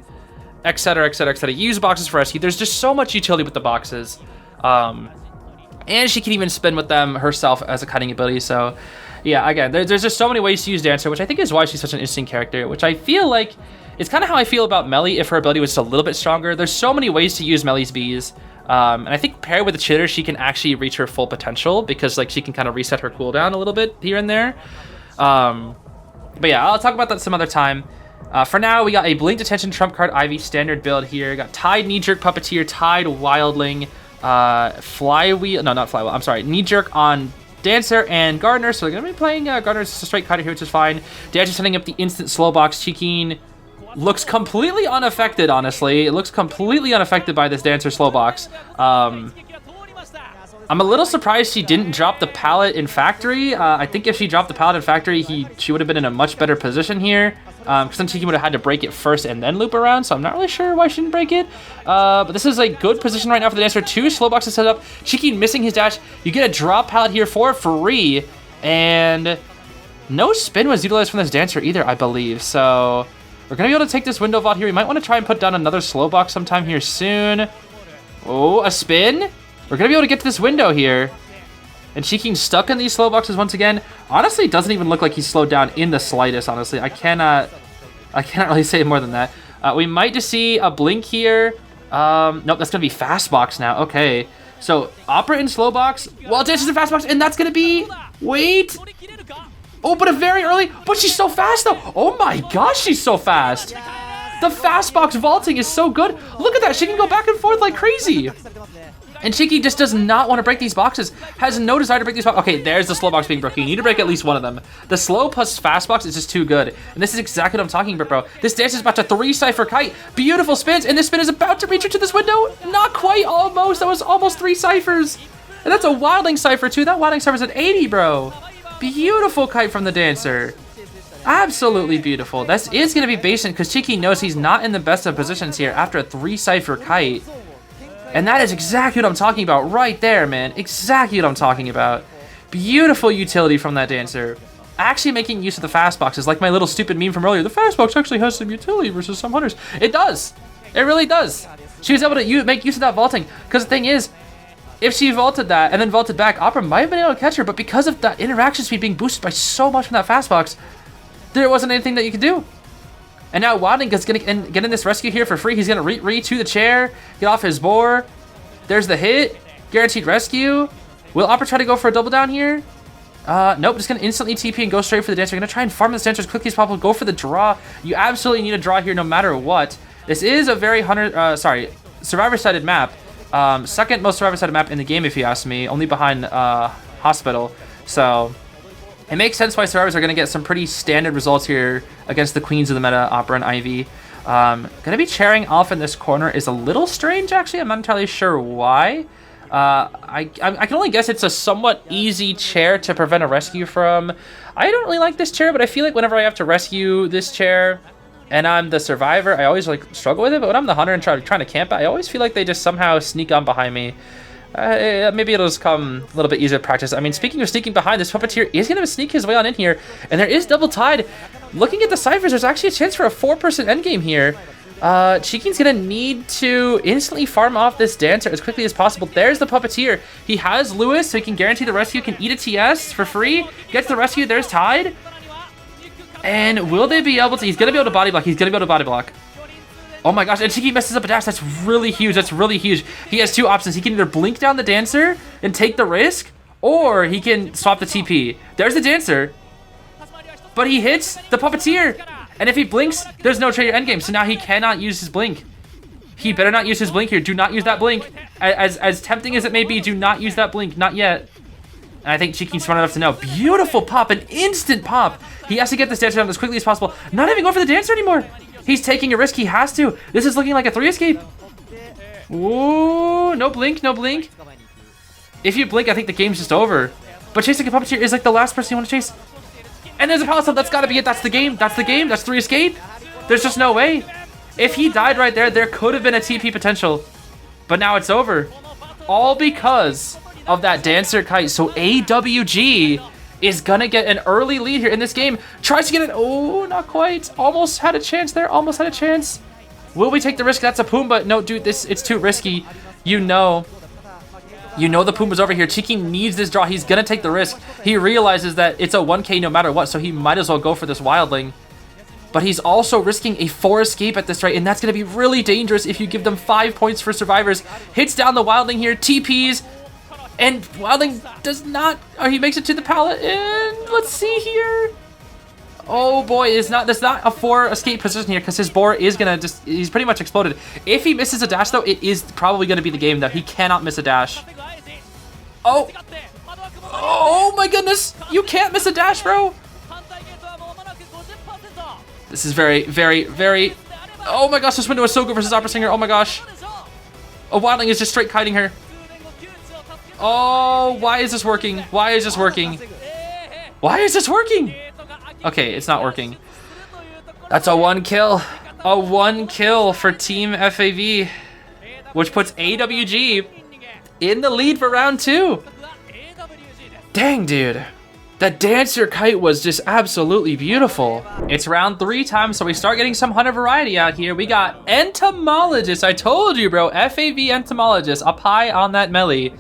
etc., etc., etc. Use boxes for rescue. There's just so much utility with the boxes, and she can even spin with them herself as a cutting ability. So, yeah, again, there's just so many ways to use Dancer, which I think is why she's such an interesting character. Which I feel like it's kind of how I feel about Melly if her ability was just a little bit stronger. There's so many ways to use Melly's Bs. And I think paired with the Chitter, she can actually reach her full potential because like she can kind of reset her cooldown a little bit here and there. But yeah, I'll talk about that some other time. For now, we got a Blink Detention Trump Card Ivy standard build here. Got Tide, Knee Jerk, Puppeteer, Tide, Wildling, Flywheel. No, not Flywheel. I'm sorry. Knee Jerk on Dancer and Gardener. So we're going to be playing Gardener as a straight cutter here, which is fine. Dancer setting up the instant slow box. Cheeking looks completely unaffected, honestly. It looks completely unaffected by this Dancer slow box. I'm a little surprised she didn't drop the pallet in Factory. I think if she dropped the pallet in Factory, she would have been in a much better position here. Because then Cheeky would have had to break it first and then loop around, so I'm not really sure why she didn't break it. But this is a good position right now for the Dancer. 2 slow boxes set up. Cheeky missing his dash. You get a drop pallet here for free. And no spin was utilized from this Dancer either, I believe. So we're going to be able to take this window vault here. We might want to try and put down another slow box sometime here soon. Oh, a spin? We're going to be able to get to this window here. And Cheeky's stuck in these slow boxes once again. Honestly, it doesn't even look like he's slowed down in the slightest, honestly. I cannot really say more than that. We might just see a blink here. Nope, that's going to be fast box now. Okay. So, Opera in slow box. Well, Dancer's in fast box, and that's going to be... Wait. Oh, but a very early... But she's so fast, though. Oh my gosh, she's so fast. The fast box vaulting is so good. Look at that. She can go back and forth like crazy. And Cheeky just does not want to break these boxes. Has no desire to break these boxes. Okay, there's the slow box being broken. You need to break at least one of them. The slow plus fast box is just too good. And this is exactly what I'm talking about, bro. This Dancer is about to 3-cypher Kite. Beautiful spins. And this spin is about to reach her to this window. Not quite, almost. That was almost 3 ciphers. And that's a Wildling cipher, too. That Wildling cipher's at 80, bro. Beautiful Kite from the Dancer. Absolutely beautiful. This is going to be basement because Cheeky knows he's not in the best of positions here after a 3-cypher Kite. And that is exactly what I'm talking about right there, man. Exactly what I'm talking about. Beautiful utility from that Dancer. Actually making use of the fast boxes, like my little stupid meme from earlier. The fast box actually has some utility versus some hunters. It does. It really does. She was able to make use of that vaulting. Because the thing is, if she vaulted that and then vaulted back, Opera might have been able to catch her. But because of that interaction speed being boosted by so much from that fast box, there wasn't anything that you could do. And now Wildling is going to get in this rescue here for free. He's going to re to the chair, get off his boar. There's the hit. Guaranteed rescue. Will Opera try to go for a double down here? Nope, just going to instantly TP and go straight for the Dancer. Going to try and farm this Dancer as quickly as possible. Go for the draw. You absolutely need a draw here no matter what. This is a very survivor-sided map. Second most survivor-sided map in the game, if you ask me. Only behind Hospital. So it makes sense why survivors are going to get some pretty standard results here against the queens of the meta, Opera and Ivy. Going to be chairing off in this corner is a little strange, actually. I'm not entirely sure why. I can only guess it's a somewhat easy chair to prevent a rescue from. I don't really like this chair, but I feel like whenever I have to rescue this chair and I'm the survivor, I always like struggle with it. But when I'm the hunter and trying to camp it, I always feel like they just somehow sneak on behind me. Maybe it'll just come a little bit easier to practice. I mean, speaking of sneaking behind, this Puppeteer is going to sneak his way on in here. And there is double Tide. Looking at the ciphers, there's actually a chance for a 4% endgame here. Cheeky's going to need to instantly farm off this Dancer as quickly as possible. There's the Puppeteer. He has Lewis, so he can guarantee the rescue. Can eat a TS for free. Gets the rescue. There's Tide. And will they be able to... He's going to be able to body block. He's going to be able to body block. Oh my gosh, and Cheeky messes up a dash. That's really huge. That's really huge. He has 2 options. He can either blink down the Dancer and take the risk, or he can swap the TP. There's the Dancer. But he hits the Puppeteer. And if he blinks, there's no traitor endgame. So now he cannot use his blink. He better not use his blink here. Do not use that blink. As tempting as it may be, do not use that blink. Not yet. And I think Cheeky's smart enough to know. Beautiful pop. An instant pop. He has to get this dancer down as quickly as possible. Not even going for the dancer anymore. He's taking a risk. He has to. This is looking like a 3 escape. Ooh, no blink. No blink. If you blink, I think the game's just over. But chasing a puppeteer is like the last person you want to chase. And there's a power sub. That's got to be it. That's the game. That's the game. That's 3 escape. There's just no way. If he died right there, there could have been a TP potential. But now it's over. All because of that dancer kite. So AWG is going to get an early lead here in this game. Tries to get it. Oh, not quite. Almost had a chance there. Almost had a chance. Will we take the risk? That's a Pumbaa. No, dude, it's too risky. You know the Pumbaa's over here. Cheeky needs this draw. He's going to take the risk. He realizes that it's a 1k no matter what, so he might as well go for this wildling. But he's also risking a 4 escape at this rate, and that's going to be really dangerous if you give them 5 points for survivors. Hits down the wildling here, TPs, and wildling does not... Oh, he makes it to the pallet, and let's see here. Oh boy, that's not a 4 escape position here because his boar is going to just... He's pretty much exploded. If he misses a dash, though, it is probably going to be the game, though. He cannot miss a dash. Oh. Oh my goodness. You can't miss a dash, bro. This is very, very, very... Oh my gosh, this window is so good versus Opera Singer. Oh my gosh. Oh, wildling is just straight kiting her. Oh, why is this working? Why is this working? Why is this working? Okay, it's not working. That's a 1 kill. A 1 kill for Team FAV, which puts AWG in the lead for round 2. Dang, dude. That dancer kite was just absolutely beautiful. It's round 3 time, so we start getting some hunter variety out here. We got Entomologist. I told you, bro. FAV Entomologist up high on that melee.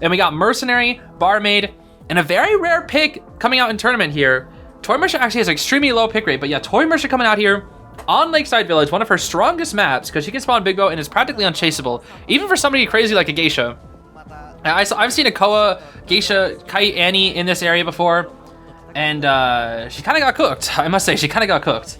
And we got Mercenary, Barmaid, and a very rare pick coming out in tournament here. Toy Merchant actually has an extremely low pick rate, but yeah, Toy Merchant coming out here on Lakeside Village, one of her strongest maps, because she can spawn Big Bow and is practically unchaseable, even for somebody crazy like a Geisha. I've seen a Koa, Geisha, Kite, Annie in this area before, and she kind of got cooked. I must say, she kind of got cooked.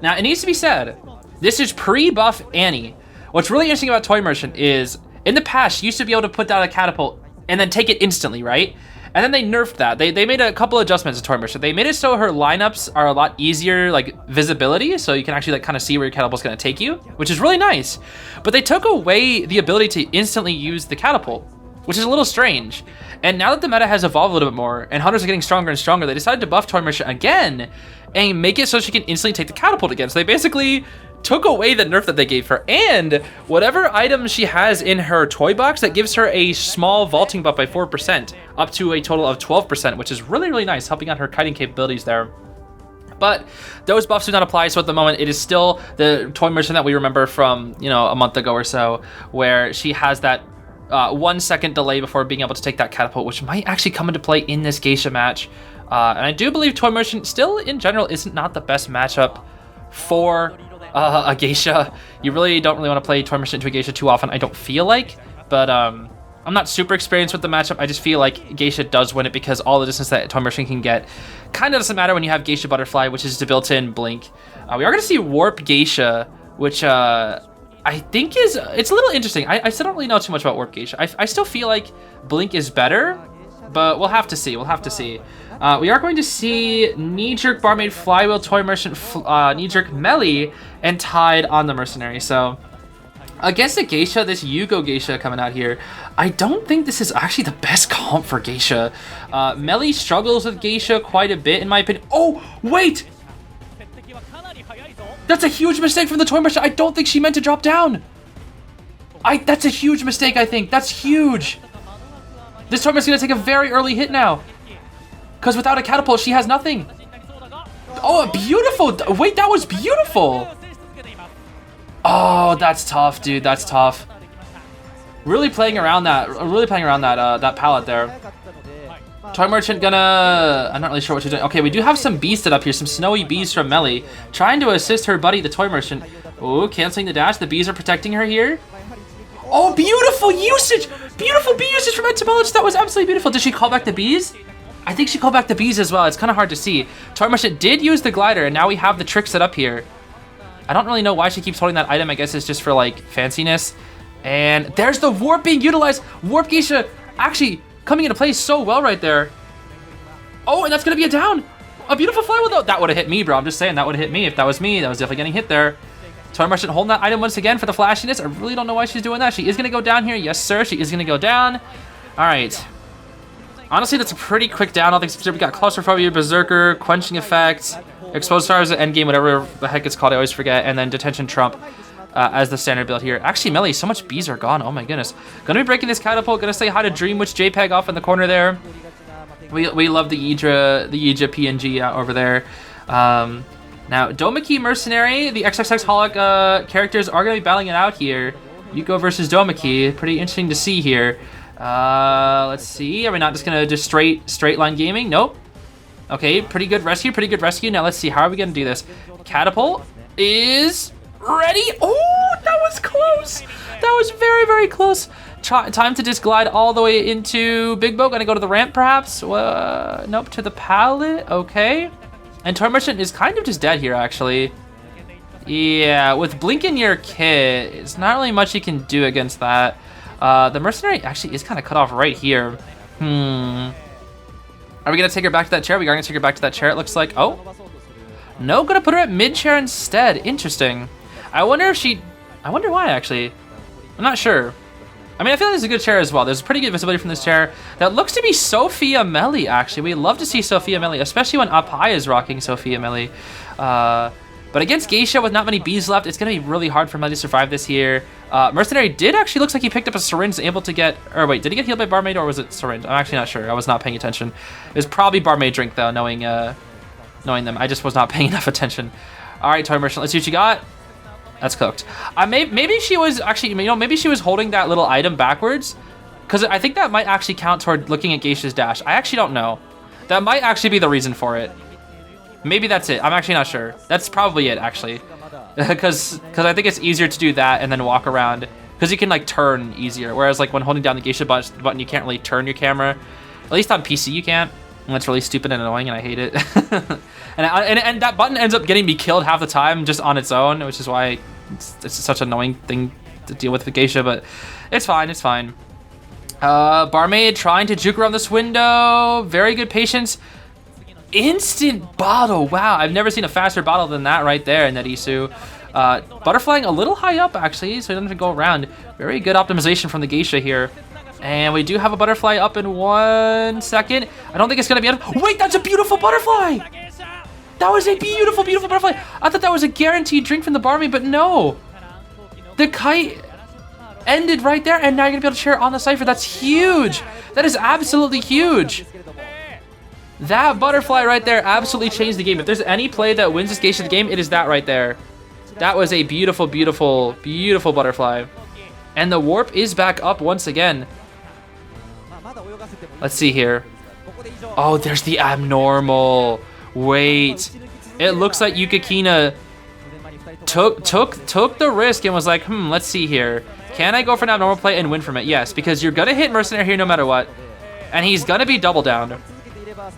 Now, it needs to be said, this is pre-buff Annie. What's really interesting about Toy Merchant is, in the past, she used to be able to put down a catapult and then take it instantly, right? And then they nerfed that. They made a couple adjustments to Toy Merchant. They made it so her lineups are a lot easier, like visibility, so you can actually like kind of see where your catapult's gonna take you, which is really nice. But they took away the ability to instantly use the catapult, which is a little strange. And now that the meta has evolved a little bit more and hunters are getting stronger and stronger, they decided to buff Toy Merchant again and make it so she can instantly take the catapult again. So they basically took away the nerf that they gave her, and whatever item she has in her toy box, that gives her a small vaulting buff by 4%, up to a total of 12%, which is really, really nice, helping out her kiting capabilities there. But those buffs do not apply, so at the moment it is still the Toy Merchant that we remember from, you know, a month ago or so, where she has that 1 second delay before being able to take that catapult, which might actually come into play in this Geisha match. And I do believe Toy Merchant still, in general, isn't not the best matchup for a Geisha. You really don't want to play Toy Merchant into a Geisha too often, I don't feel like. But I'm not super experienced with the matchup. I just feel like Geisha does win it because all the distance that Toy Merchant can get kind of doesn't matter when you have Geisha Butterfly, which is the built-in blink. We are going to see Warp Geisha, which I think it's a little interesting. I still don't really know too much about Warp Geisha. I still feel like blink is better, but we'll have to see. We'll have to see. We are going to see Knee-Jerk Barmaid, Flywheel, Toy Merchant, Knee-Jerk Melee, and Tide on the Mercenary. So against the Geisha, this Yugo Geisha coming out here, I don't think this is actually the best comp for Geisha. Melee struggles with Geisha quite a bit, in my opinion. Oh, wait! That's a huge mistake from the Toy Merchant. I don't think she meant to drop down. That's a huge mistake, I think. That's huge. This Toy Merchant's going to take a very early hit now. Because without a catapult, she has nothing. Oh, beautiful. Wait, that was beautiful. Oh, that's tough, dude. That's tough. Really playing around that. That pallet there. Toy Merchant gonna... I'm not really sure what she's doing. Okay, we do have some bees set up here. Some snowy bees from Melee. Trying to assist her buddy, the Toy Merchant. Oh, canceling the dash. The bees are protecting her here. Oh, beautiful usage. Beautiful bee usage from Entomologist. That was absolutely beautiful. Did she call back the bees? I think she called back the bees as well. It's kind of hard to see. Toy Merchant did use the glider, and now we have the trick set up here. I don't really know why she keeps holding that item. I guess it's just for, like, fanciness. And there's the warp being utilized. Warp Geisha actually coming into play so well right there. Oh, and that's going to be a down. A beautiful fly though. That would have hit me, bro. I'm just saying that would have hit me. If that was me, that was definitely getting hit there. Toy Merchant holding that item once again for the flashiness. I really don't know why she's doing that. She is going to go down here. Yes, sir. She is going to go down. All right. Honestly, that's a pretty quick down. All things we got Claustrophobia, Berserker, Quenching Effect, Exposed Stars, Endgame, whatever the heck it's called. I always forget. And then Detention Trump as the standard build here. Actually, Melly, so much bees are gone. Oh my goodness. Gonna be breaking this catapult. Gonna say hi to Dream, which JPEG off in the corner there. We love the Yidra PNG over there. Now, Domiki Mercenary, the XXX Holic characters are going to be battling it out here. Yuko versus Domiki. Pretty interesting to see here. Let's see. Are we not just going to just straight line gaming? Nope. Okay, pretty good rescue, pretty good rescue. Now, let's see. How are we going to do this? Catapult is ready. Oh, that was close. That was very, very close. Time to just glide all the way into Big Boat. Gonna go to the ramp, perhaps? Nope, to the pallet. Okay. And Toy Merchant is kind of just dead here, actually. Yeah, with Blink in your kit, it's not really much you can do against that. The Mercenary actually is kind of cut off right here. Are we gonna take her back to that chair? We are gonna take her back to that chair, it looks like. Oh. No, gonna put her at mid chair instead. Interesting. I wonder why, actually. I'm not sure. I mean, I feel like this is a good chair as well. There's pretty good visibility from this chair. That looks to be Sophia Melly, actually. We love to see Sophia Melly, especially when Up High is rocking Sophia Melly. But against Geisha with not many bees left, it's going to be really hard for Melly to survive this here. Mercenary did actually, looks like he picked up a syringe, able to get, or wait, did he get healed by Barmaid or was it syringe? I'm actually not sure. I was not paying attention. It was probably Barmaid drink though, knowing them. I just was not paying enough attention. All right, Toy Merchant, let's see what you got. That's cooked. Maybe she was actually, maybe she was holding that little item backwards, because I think that might actually count toward looking at Geisha's dash. I actually don't know. That might actually be the reason for it. Maybe that's it. I'm actually not sure. That's probably it, actually, because I think it's easier to do that and then walk around, because you can like turn easier. Whereas like when holding down the Geisha button, you can't really turn your camera. At least on PC you can't. And that's really stupid and annoying, and I hate it. and that button ends up getting me killed half the time just on its own, which is why it's such an annoying thing to deal with Geisha, but it's fine, it's fine. Barmaid trying to juke around this window. Very good patience. Instant bottle. Wow, I've never seen a faster bottle than that right there in that Isu. Butterflying a little high up, actually, so it doesn't go around. Very good optimization from the Geisha here. And we do have a butterfly up in 1 second. I don't think it's going to be enough. Wait, that's a beautiful butterfly. That was a beautiful, beautiful butterfly. I thought that was a guaranteed drink from the barmaid, but no. The kite ended right there, and now you're going to be able to share it on the Cypher. That's huge. That is absolutely huge. That butterfly right there absolutely changed the game. If there's any play that wins this Geisha the game, it is that right there. That was a beautiful, beautiful, beautiful butterfly. And the warp is back up once again. Let's see here. Oh, there's the abnormal. Wait. It looks like Yukikina took the risk and was like, let's see here. Can I go for an abnormal play and win from it? Yes, because you're gonna hit Mercenary here no matter what. And he's gonna be double down.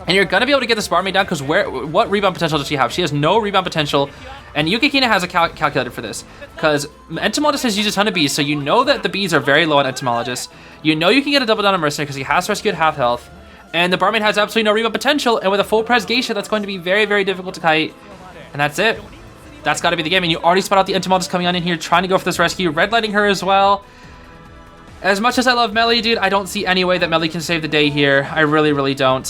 And you're gonna be able to get this barmaid down, because what rebound potential does she have? She has no rebound potential. And Yukikina has a calculator for this, because Entomologist has used a ton of bees, so you know that the bees are very low on Entomologist. You know you can get a double down on Mercenary because he has to rescue at half health. And the barmaid has absolutely no rebound potential, and with a full pres Geisha, that's going to be very, very difficult to kite. And that's it. That's got to be the game, and you already spot out the Entomologist coming on in here, trying to go for this rescue, redlighting her as well. As much as I love Melly, dude, I don't see any way that Melly can save the day here. I really, really don't.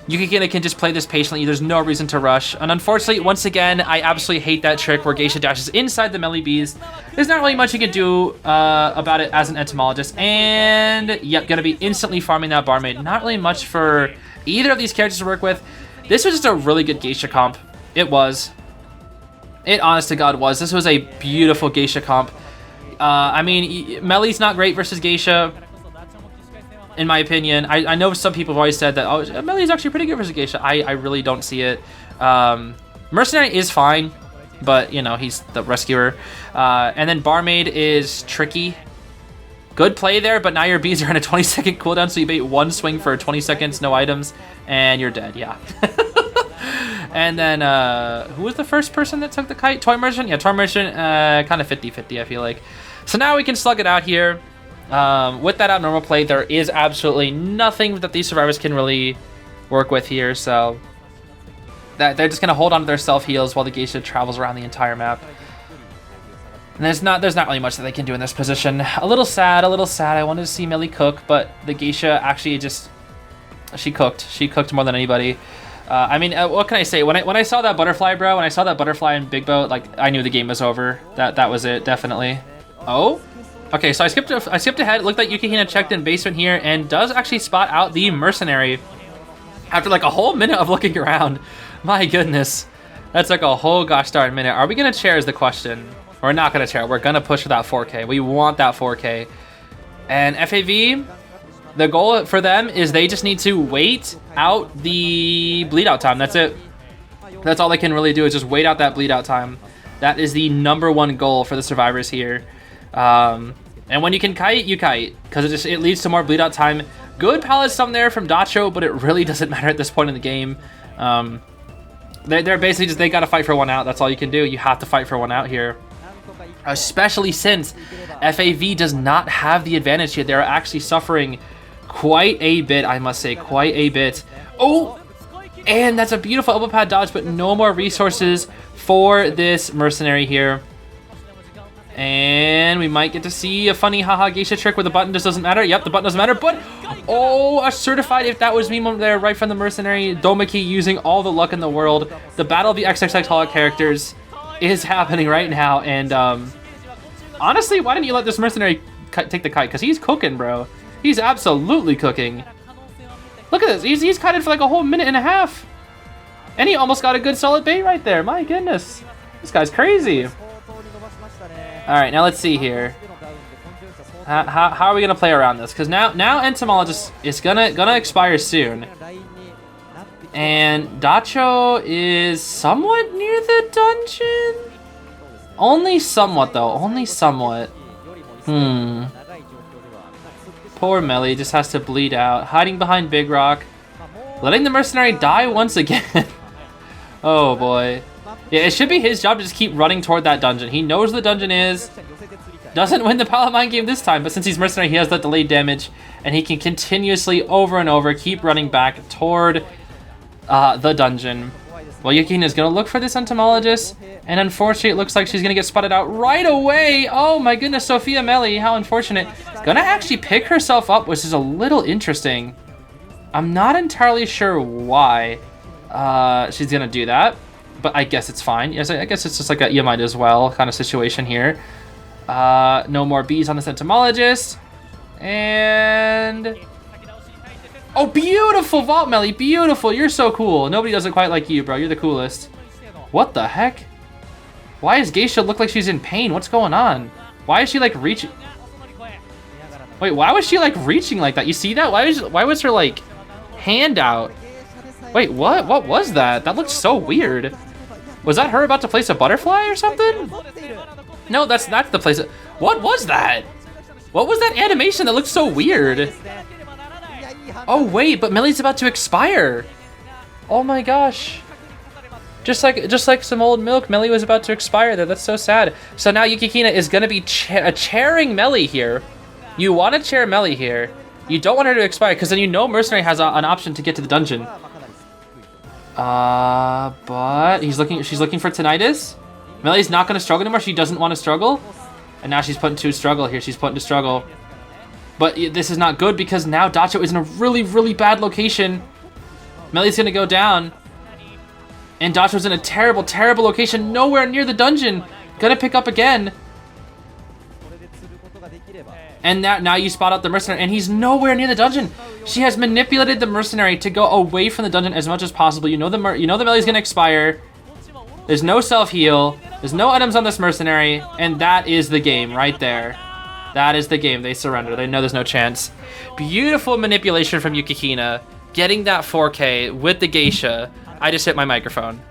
Yukikina can just play this patiently. There's no reason to rush. And unfortunately, once again, I absolutely hate that trick where Geisha dashes inside the Melly bees. There's not really much you can do about it as an Entomologist. And, yep, gonna be instantly farming that barmaid. Not really much for either of these characters to work with. This was just a really good Geisha comp. It was. It, honest to God, was. This was a beautiful Geisha comp. I mean, Melly's not great versus Geisha, in my opinion. I know some people have always said that, oh, Melly's actually pretty good versus Geisha. I really don't see it. Mercenary is fine, but, you know, he's the rescuer. And then Barmaid is tricky. Good play there, but now your bees are in a 20-second cooldown, so you bait one swing for 20 seconds, no items, and you're dead, yeah. And then, who was the first person that took the kite? Toy Merchant? Yeah, Toy Merchant, kind of 50-50, I feel like. So now we can slug it out here. With that abnormal play, there is absolutely nothing that these survivors can really work with here, so that they're just going to hold on to their self-heals while the Geisha travels around the entire map. And there's not really much that they can do in this position. A little sad. I wanted to see Millie cook, but the Geisha actually just... She cooked more than anybody. I mean, what can I say? When I saw that butterfly, bro, when I saw that butterfly in Big Boat, like, I knew the game was over. That was it, definitely. Oh? Okay, so I skipped ahead. It looked like Yukihina checked in basement here and does actually spot out the mercenary after like a whole minute of looking around. My goodness. That's like a whole gosh darn minute. Are we going to chair is the question. We're not going to chair. We're going to push for that 4K. We want that 4K. And FAV, the goal for them is they just need to wait out the bleed out time. That's it. That's all they can really do is just wait out that bleed out time. That is the #1 goal for the survivors here. And when you can kite, you kite, because it leads to more bleed out time. Good pallet stun there from Dacho, but it really doesn't matter at this point in the game. They're basically just, they got to fight for one out. That's all you can do. You have to fight for one out here. Especially since FAV does not have the advantage here. They're actually suffering quite a bit, I must say, quite a bit. Oh, and that's a beautiful elbow pad dodge, but no more resources for this mercenary here. And we might get to see a funny haha Geisha trick where the button just doesn't matter. Yep, the button doesn't matter, but oh, a certified if that was me moment there right from the mercenary. Domaki using all the luck in the world. The battle of the XXX holo characters is happening right now, and honestly, why didn't you let this mercenary take the kite? Because he's cooking, bro. He's absolutely cooking. Look at this. He's kited for like a whole minute and a half. And he almost got a good solid bait right there. My goodness. This guy's crazy. Alright, now let's see here. How are we going to play around this? Because now Entomologist is gonna expire soon. And Dacho is somewhat near the dungeon? Only somewhat, though. Only somewhat. Poor Melly just has to bleed out. Hiding behind Big Rock. Letting the mercenary die once again. Oh, boy. Yeah, it should be his job to just keep running toward that dungeon. He knows the dungeon is. Doesn't win the Pallet Mine game this time, but since he's mercenary, he has that delayed damage. And he can continuously, over and over, keep running back toward the dungeon. Well, Yukihina is going to look for this entomologist, and unfortunately it looks like she's going to get spotted out right away. Oh my goodness, Sophia Melli, how unfortunate. Going to actually pick herself up, which is a little interesting. I'm not entirely sure why she's going to do that, but I guess it's fine. Yes, I guess it's just like a you might as well kind of situation here. No more bees on this entomologist. And... oh, beautiful Vault Melly, beautiful. You're so cool. Nobody does it quite like you, bro. You're the coolest. What the heck? Why does Geisha look like she's in pain? What's going on? Why is she like reaching? Wait, why was she like reaching like that? You see that? Why was her like hand out? Wait, what? What was that? That looked so weird. Was that her about to place a butterfly or something? No, that's the place. What was that? What was that animation that looked so weird? Oh wait, but Millie's about to expire. Oh my gosh. Just like some old milk, Millie was about to expire there. That's so sad. So now Yukihina is gonna be chairing Melly here. You want to chair Melly here. You don't want her to expire because then you know Mercenary has an option to get to the dungeon. But she's looking for Tinnitus. Melly's not gonna struggle anymore. She doesn't want to struggle, and now she's put into struggle here. She's put into struggle. But this is not good because now Dacho is in a really, really bad location. Melly's gonna go down. And Dacho's in a terrible, terrible location, nowhere near the dungeon. Gonna pick up again. And now you spot out the mercenary, and he's nowhere near the dungeon. She has manipulated the mercenary to go away from the dungeon as much as possible. You know the Melly's gonna expire. There's no self-heal. There's no items on this mercenary, and that is the game right there. That is the game. They surrender. They know there's no chance. Beautiful manipulation from Yukihina. Getting that 4K with the Geisha. I just hit my microphone.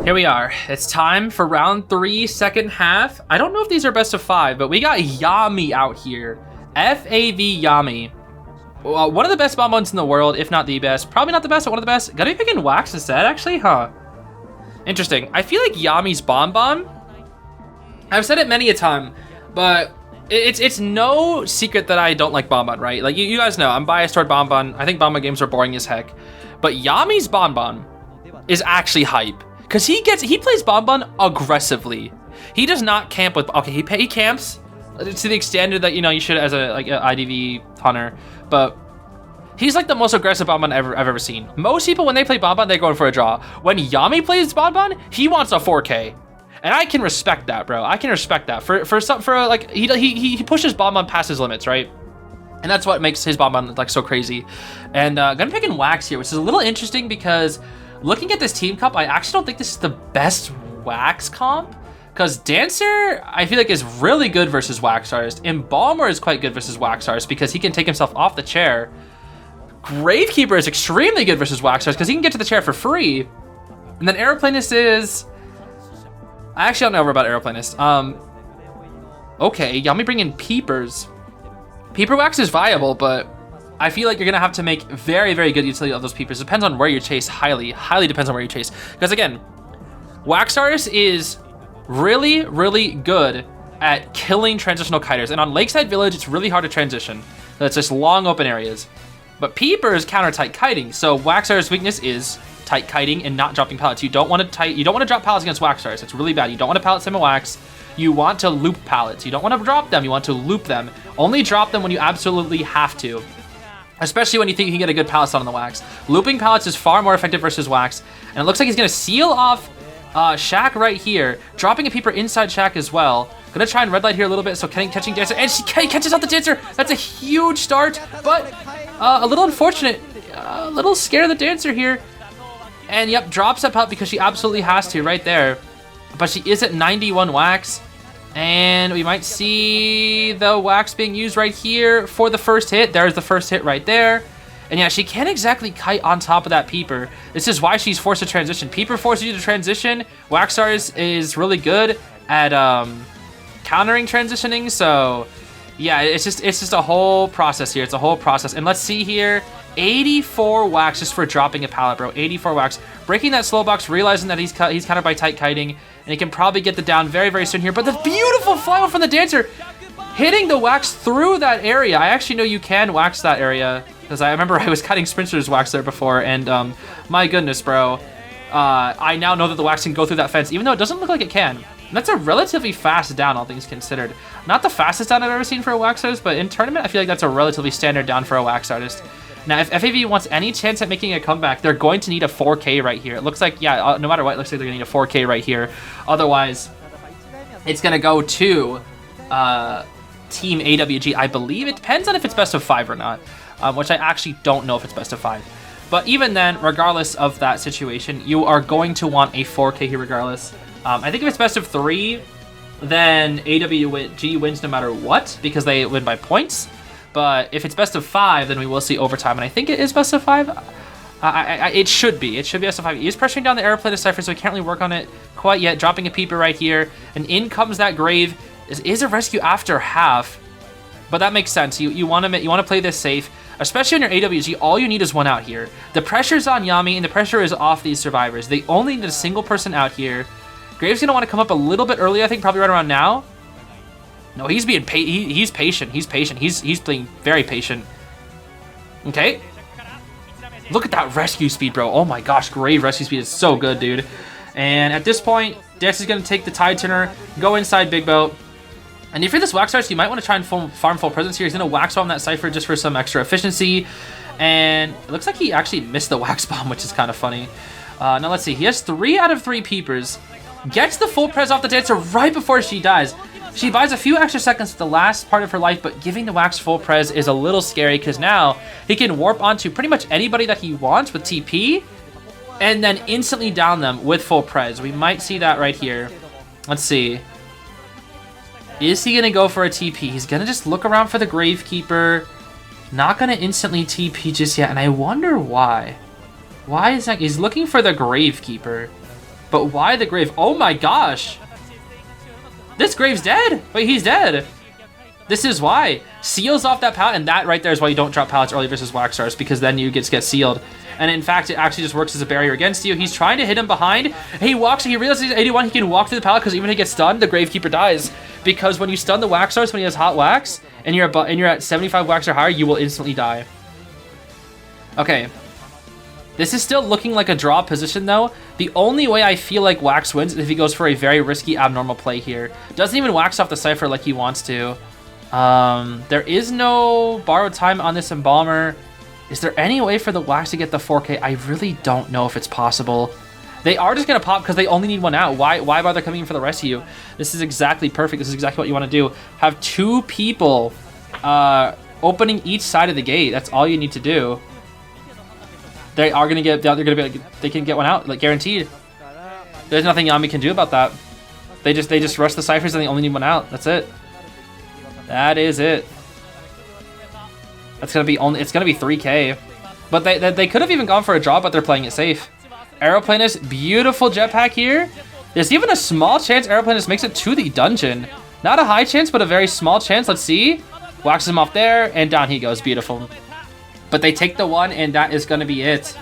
Here Here we are. It's time for round 3, second half. I don't know if these are best of 5, but we got Yami out here. FAV Yami. One of the best bonbons in the world, if not the best. Probably not the best, but one of the best. Gotta be picking Wax instead, actually, huh? Interesting. I feel like Yami's bonbon, I've said it many a time, but it's no secret that I don't like bonbon, right? Like, you guys know, I'm biased toward bonbon. I think bonbon games are boring as heck. But Yami's bonbon is actually hype. Because he plays bonbon aggressively. He does not camp with, okay, he camps to the extent that, you know, you should as a IDV hunter, but he's like the most aggressive bonbon I've ever seen. Most people, when they play bonbon, they're going for a draw. When Yami plays bonbon, he wants a 4K. And I can respect that, bro. I can respect that. He pushes bonbon past his limits, right? And that's what makes his bonbon like so crazy. And gonna pick in Wax here, which is a little interesting because looking at this team comp, I actually don't think this is the best Wax comp. Because Dancer, I feel like, is really good versus Wax Artist. Embalmer is quite good versus Wax Artist because he can take himself off the chair. Gamekeeper is extremely good versus Wax Artist because he can get to the chair for free. And then Aeroplanist is... I actually don't know about Aeroplanist. Okay, Yami bring in Peepers. Peeper Wax is viable, but I feel like you're gonna have to make very, very good utility of those Peepers. Depends on where you chase, highly depends on where you chase. Because again, Wax Artist is really, really good at killing transitional kiters. And on Lakeside Village, it's really hard to transition. It's just long open areas. But Peepers counter tight kiting. So Wax Artist's weakness is tight kiting and not dropping pallets. You don't want to drop pallets against Wax Artists. It's really bad. You don't want to pallet sim a Wax. You want to loop pallets. You don't want to drop them. You want to loop them. Only drop them when you absolutely have to. Especially when you think you can get a good pallet stun on the Wax. Looping pallets is far more effective versus Wax. And it looks like he's going to seal off Shaq right here. Dropping a Peeper inside Shaq as well. Gonna try and red light here a little bit. So catching Dancer. And he catches out the Dancer. That's a huge start. But a little unfortunate. A little scared of the Dancer here. And yep, drops that pallet because she absolutely has to right there. But she is at 91 Wax. And we might see the Wax being used right here for the first hit. There's the first hit right there. And yeah, she can't exactly kite on top of that Peeper. This is why she's forced to transition. Peeper forces you to transition. Wax Artist is really good at countering transitioning. So yeah, it's just a whole process here. It's a whole process. And let's see here. 84 Wax just for dropping a pallet, bro. 84 Wax. Breaking that slow box, realizing that he's countered by tight kiting. And he can probably get the down very, very soon here. But the beautiful fly from the Dancer. Hitting the Wax through that area. I actually know you can Wax that area. Because I remember I was cutting Sprinter's Wax there before. And my goodness, bro. I now know that the Wax can go through that fence. Even though it doesn't look like it can. And that's a relatively fast down, all things considered. Not the fastest down I've ever seen for a Wax Artist. But in tournament, I feel like that's a relatively standard down for a Wax Artist. Now, if FAV wants any chance at making a comeback, they're going to need a 4K right here. It looks like, yeah, no matter what, it looks like they're going to need a 4K right here. Otherwise, it's going to go to Team AWG. I believe it depends on if it's best of 5 or not, which I actually don't know if it's best of 5. But even then, regardless of that situation, you are going to want a 4K here regardless. I think if it's best of 3, then AWG wins no matter what, because they win by points. But if it's best of 5, then we will see overtime. And I think it is best of 5. It should be. It should be best of 5. He is pressuring down the Aeroplanist Cypher, so we can't really work on it quite yet. Dropping a Peeper right here. And in comes that Grave. Is a rescue after half. But that makes sense. You want to play this safe. Especially on your AWG, all you need is one out here. The pressure's on Yami, and the pressure is off these survivors. They only need a single person out here. Grave's going to want to come up a little bit early, I think, probably right around now. No, he's being he's patient. He's patient. He's playing very patient. Okay. Look at that rescue speed, bro. Oh my gosh, Grave rescue speed is so good, dude. And at this point, Dex is going to take the Tide Turner, go inside Big Boat. And if you're this Wax Artist, you might want to try and farm full presence here. He's going to Wax Bomb that Cypher just for some extra efficiency. And it looks like he actually missed the Wax Bomb, which is kind of funny. Now let's see. He has 3 out of 3 Peepers. Gets the full pres off the Dancer right before she dies. She buys a few extra seconds at the last part of her life, but giving the Wax full pres is a little scary because now he can warp onto pretty much anybody that he wants with TP and then instantly down them with full pres. We might see that right here. Let's see. Is he going to go for a TP? He's going to just look around for the Gamekeeper. Not going to instantly TP just yet, and I wonder why. Why is that? He's looking for the Gamekeeper. But why the grave? Oh my gosh. This grave's dead. Wait, he's dead. This is why. Seals off that pallet, and that right there is why you don't drop pallets early versus Wax Stars, because then you get sealed. And in fact, it actually just works as a barrier against you. He's trying to hit him behind. He walks, he realizes he's 81, he can walk through the pallet, because even if he gets stunned, the Gravekeeper dies. Because when you stun the Wax Stars, when he has hot wax, and you're at 75 wax or higher, you will instantly die. Okay. This is still looking like a draw position, though. The only way I feel like Wax wins is if he goes for a very risky abnormal play here. Doesn't even wax off the Cypher like he wants to. There is no borrowed time on this Embalmer. Is there any way for the Wax to get the 4K? I really don't know if it's possible. They are just going to pop because they only need one out. Why bother coming in for the rest of you? This is exactly perfect. This is exactly what you want to do. Have two people opening each side of the gate. That's all you need to do. They are going to get, they can get one out, like guaranteed. There's nothing Yami can do about that. They just rush the Cyphers and they only need one out. That's it. That is it. That's gonna be it's gonna be 3K. But they could have even gone for a draw, but they're playing it safe. Aeroplanist, beautiful jetpack here. There's even a small chance Aeroplanist makes it to the dungeon. Not a high chance, but a very small chance. Let's see. Waxes him off there, and down he goes. Beautiful. But they take the one, and that is gonna be it.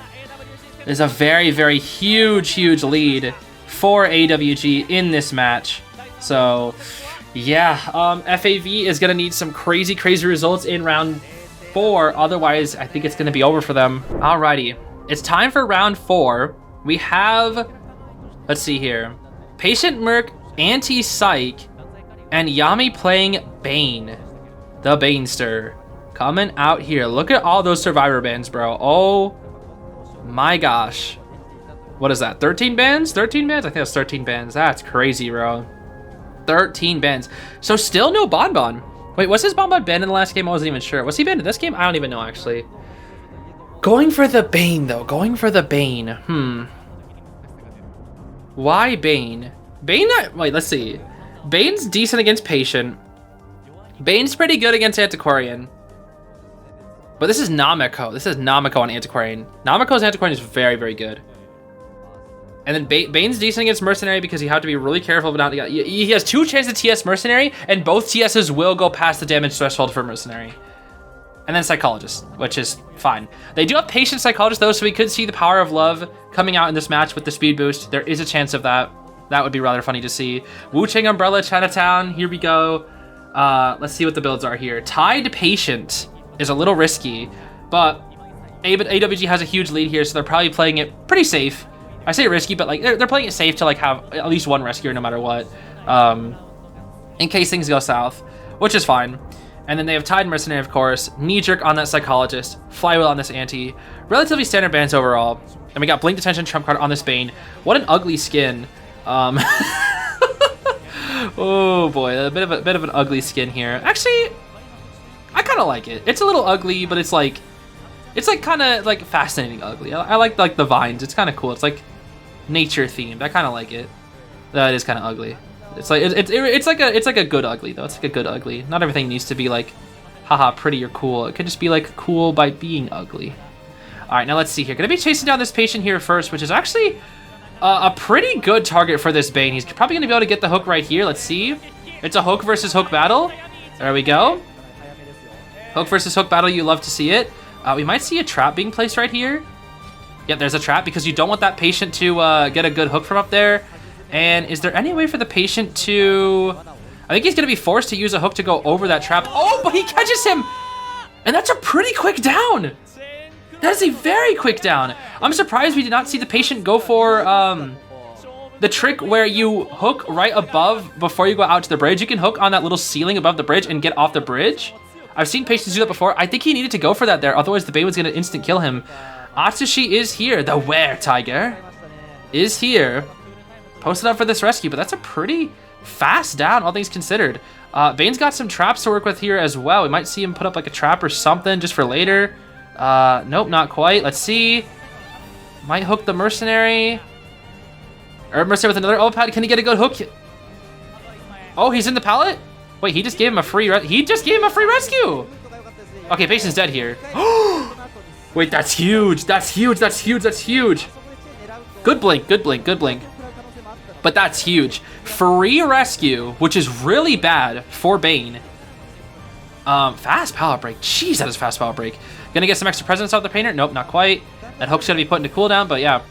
There's a very, very huge lead for AWG in this match. So yeah, FAV is gonna need some crazy results in round 4. Otherwise, I think it's gonna be over for them. Alrighty, it's time for round 4. We have, let's see here, Patient Merc, Anti-Psych, and Yami playing Bane, the Banester, coming out here. Look at all those Survivor bands, bro. Oh my gosh. What is that, 13 bands? 13 bands? I think that's 13 bands. That's crazy, bro. 13 bans. So still no Bonbon. Wait, was his Bonbon banned in the last game? I wasn't even sure. Was he banned in this game? I don't even know, actually. Going for the Bane, though. Going for the Bane. Why Bane? Bane not... Wait, let's see. Bane's decent against Patient. Bane's pretty good against Antiquarian. But this is Namiko. This is Namiko on Antiquarian. Namiko's Antiquarian is very good. And then Bane's decent against Mercenary because you have to be really careful about not. He has 2 chances to TS Mercenary, and both TSs will go past the damage threshold for Mercenary. And then Psychologist, which is fine. They do have Patient Psychologist though, so we could see the power of love coming out in this match with the speed boost. There is a chance of that. That would be rather funny to see. Wu-Chang Umbrella, Chinatown, here we go. Let's see what the builds are here. Tide Patient is a little risky, but AWG has a huge lead here, so they're probably playing it pretty safe. I say risky, but like they're playing it safe to like have at least one rescuer no matter what, in case things go south, which is fine. And then they have Tide Mercenary, of course, Knee Jerk on that Psychologist, Flywheel on this Anti, relatively standard bans overall. And we got Blink Detention Trump card on this Bane. What an ugly skin. Oh boy, a bit of an ugly skin here. Actually, I kind of like it. It's a little ugly, but it's like kind of like fascinating ugly. I like the vines. It's kind of cool. It's like nature themed. I kind of like it. That is kind of ugly. It's like it's like a good ugly though. It's like a good ugly. Not everything needs to be like, haha, pretty or cool. It could just be like cool by being ugly. All right, now let's see here. Gonna be chasing down this Patient here first, which is actually a pretty good target for this Bane. He's probably gonna be able to get the hook right here. Let's see. It's a hook versus hook battle. There we go. Hook versus hook battle. You love to see it. We might see a trap being placed right here. Yep, there's a trap because you don't want that Patient to get a good hook from up there. And is there any way for the Patient to... I think he's going to be forced to use a hook to go over that trap. Oh, but he catches him! And that's a pretty quick down! That is a very quick down. I'm surprised we did not see the Patient go for the trick where you hook right above before you go out to the bridge. You can hook on that little ceiling above the bridge and get off the bridge. I've seen Patients do that before. I think he needed to go for that there, otherwise the Bane was going to instant kill him. Atsushi is here. The Were-Tiger is here. Posted up for this rescue, but that's a pretty fast down, all things considered. Bane's got some traps to work with here as well. We might see him put up like a trap or something just for later. Nope, not quite. Let's see. Might hook the Mercenary. Or Mercenary with another pad. Can he get a good hook? Oh, he's in the pallet? Wait, he just gave him a free rescue. Okay, Patient's dead here. Wait, that's huge. That's huge. Good blink. But that's huge. Free rescue, which is really bad for Bane. Fast power break. Jeez, that is fast power break. Gonna get some extra presence out of the painter? Nope, not quite. That hook's gonna be put into cooldown, but yeah.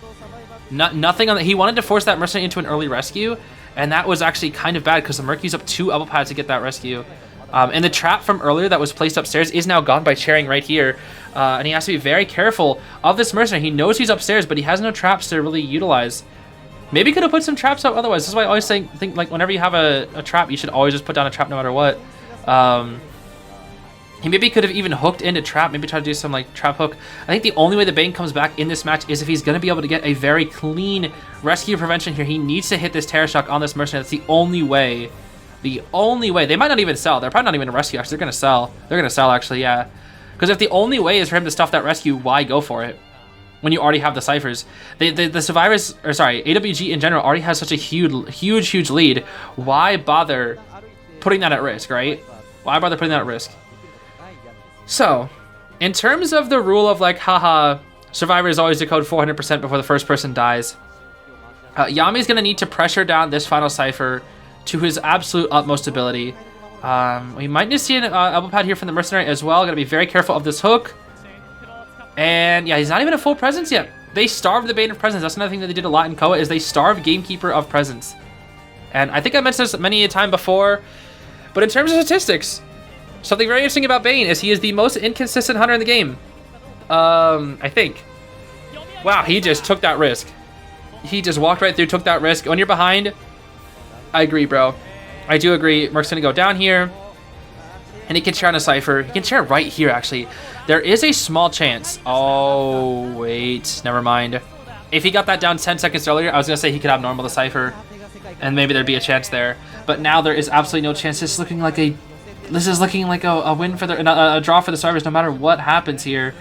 Nothing on that. He wanted to force that mercenary into an early rescue, and that was actually kind of bad because the Merc used up 2 elbow pads to get that rescue. And the trap from earlier that was placed upstairs is now gone by Charing right here. And he has to be very careful of this mercenary. He knows he's upstairs, but he has no traps to really utilize. Maybe could have put some traps out otherwise. This is why I always think like whenever you have a trap, you should always just put down a trap no matter what. He maybe could have even hooked into trap, maybe try to do some like trap hook. I think the only way the Bane comes back in this match is if he's going to be able to get a very clean rescue prevention here. He needs to hit this Terror Shock on this mercenary. That's the only way. The only way. They might not even sell. They're probably not even a rescue. Actually, they're going to sell. They're going to sell, actually, yeah. Because if the only way is for him to stuff that rescue, why go for it? When you already have the ciphers. The survivors, or sorry, AWG in general already has such a huge lead. Why bother putting that at risk, right? Why bother putting that at risk? So, in terms of the rule of like, haha, survivors always decode 400% before the first person dies, Yami's going to need to pressure down this final cipher to his absolute utmost ability. We might need to see an elbow pad here from the mercenary as well. Got to be very careful of this hook. And yeah, he's not even a full presence yet. They starved the Bane of presence. That's another thing that they did a lot in Koa is they starved Gamekeeper of presence. And I think I mentioned this many a time before, but in terms of statistics, something very interesting about Bane is he is the most inconsistent hunter in the game. I think. Wow, he just took that risk. He just walked right through, took that risk. When you're behind, I agree, bro. I do agree. Merc's gonna go down here, and he can share on a cipher. He can share right here, actually. There is a small chance. Oh, wait. Never mind. If he got that down 10 seconds earlier, I was gonna say he could have normal the cipher, and maybe there'd be a chance there. But now there is absolutely no chance. This is looking like a win for a draw for the survivors, no matter what happens here,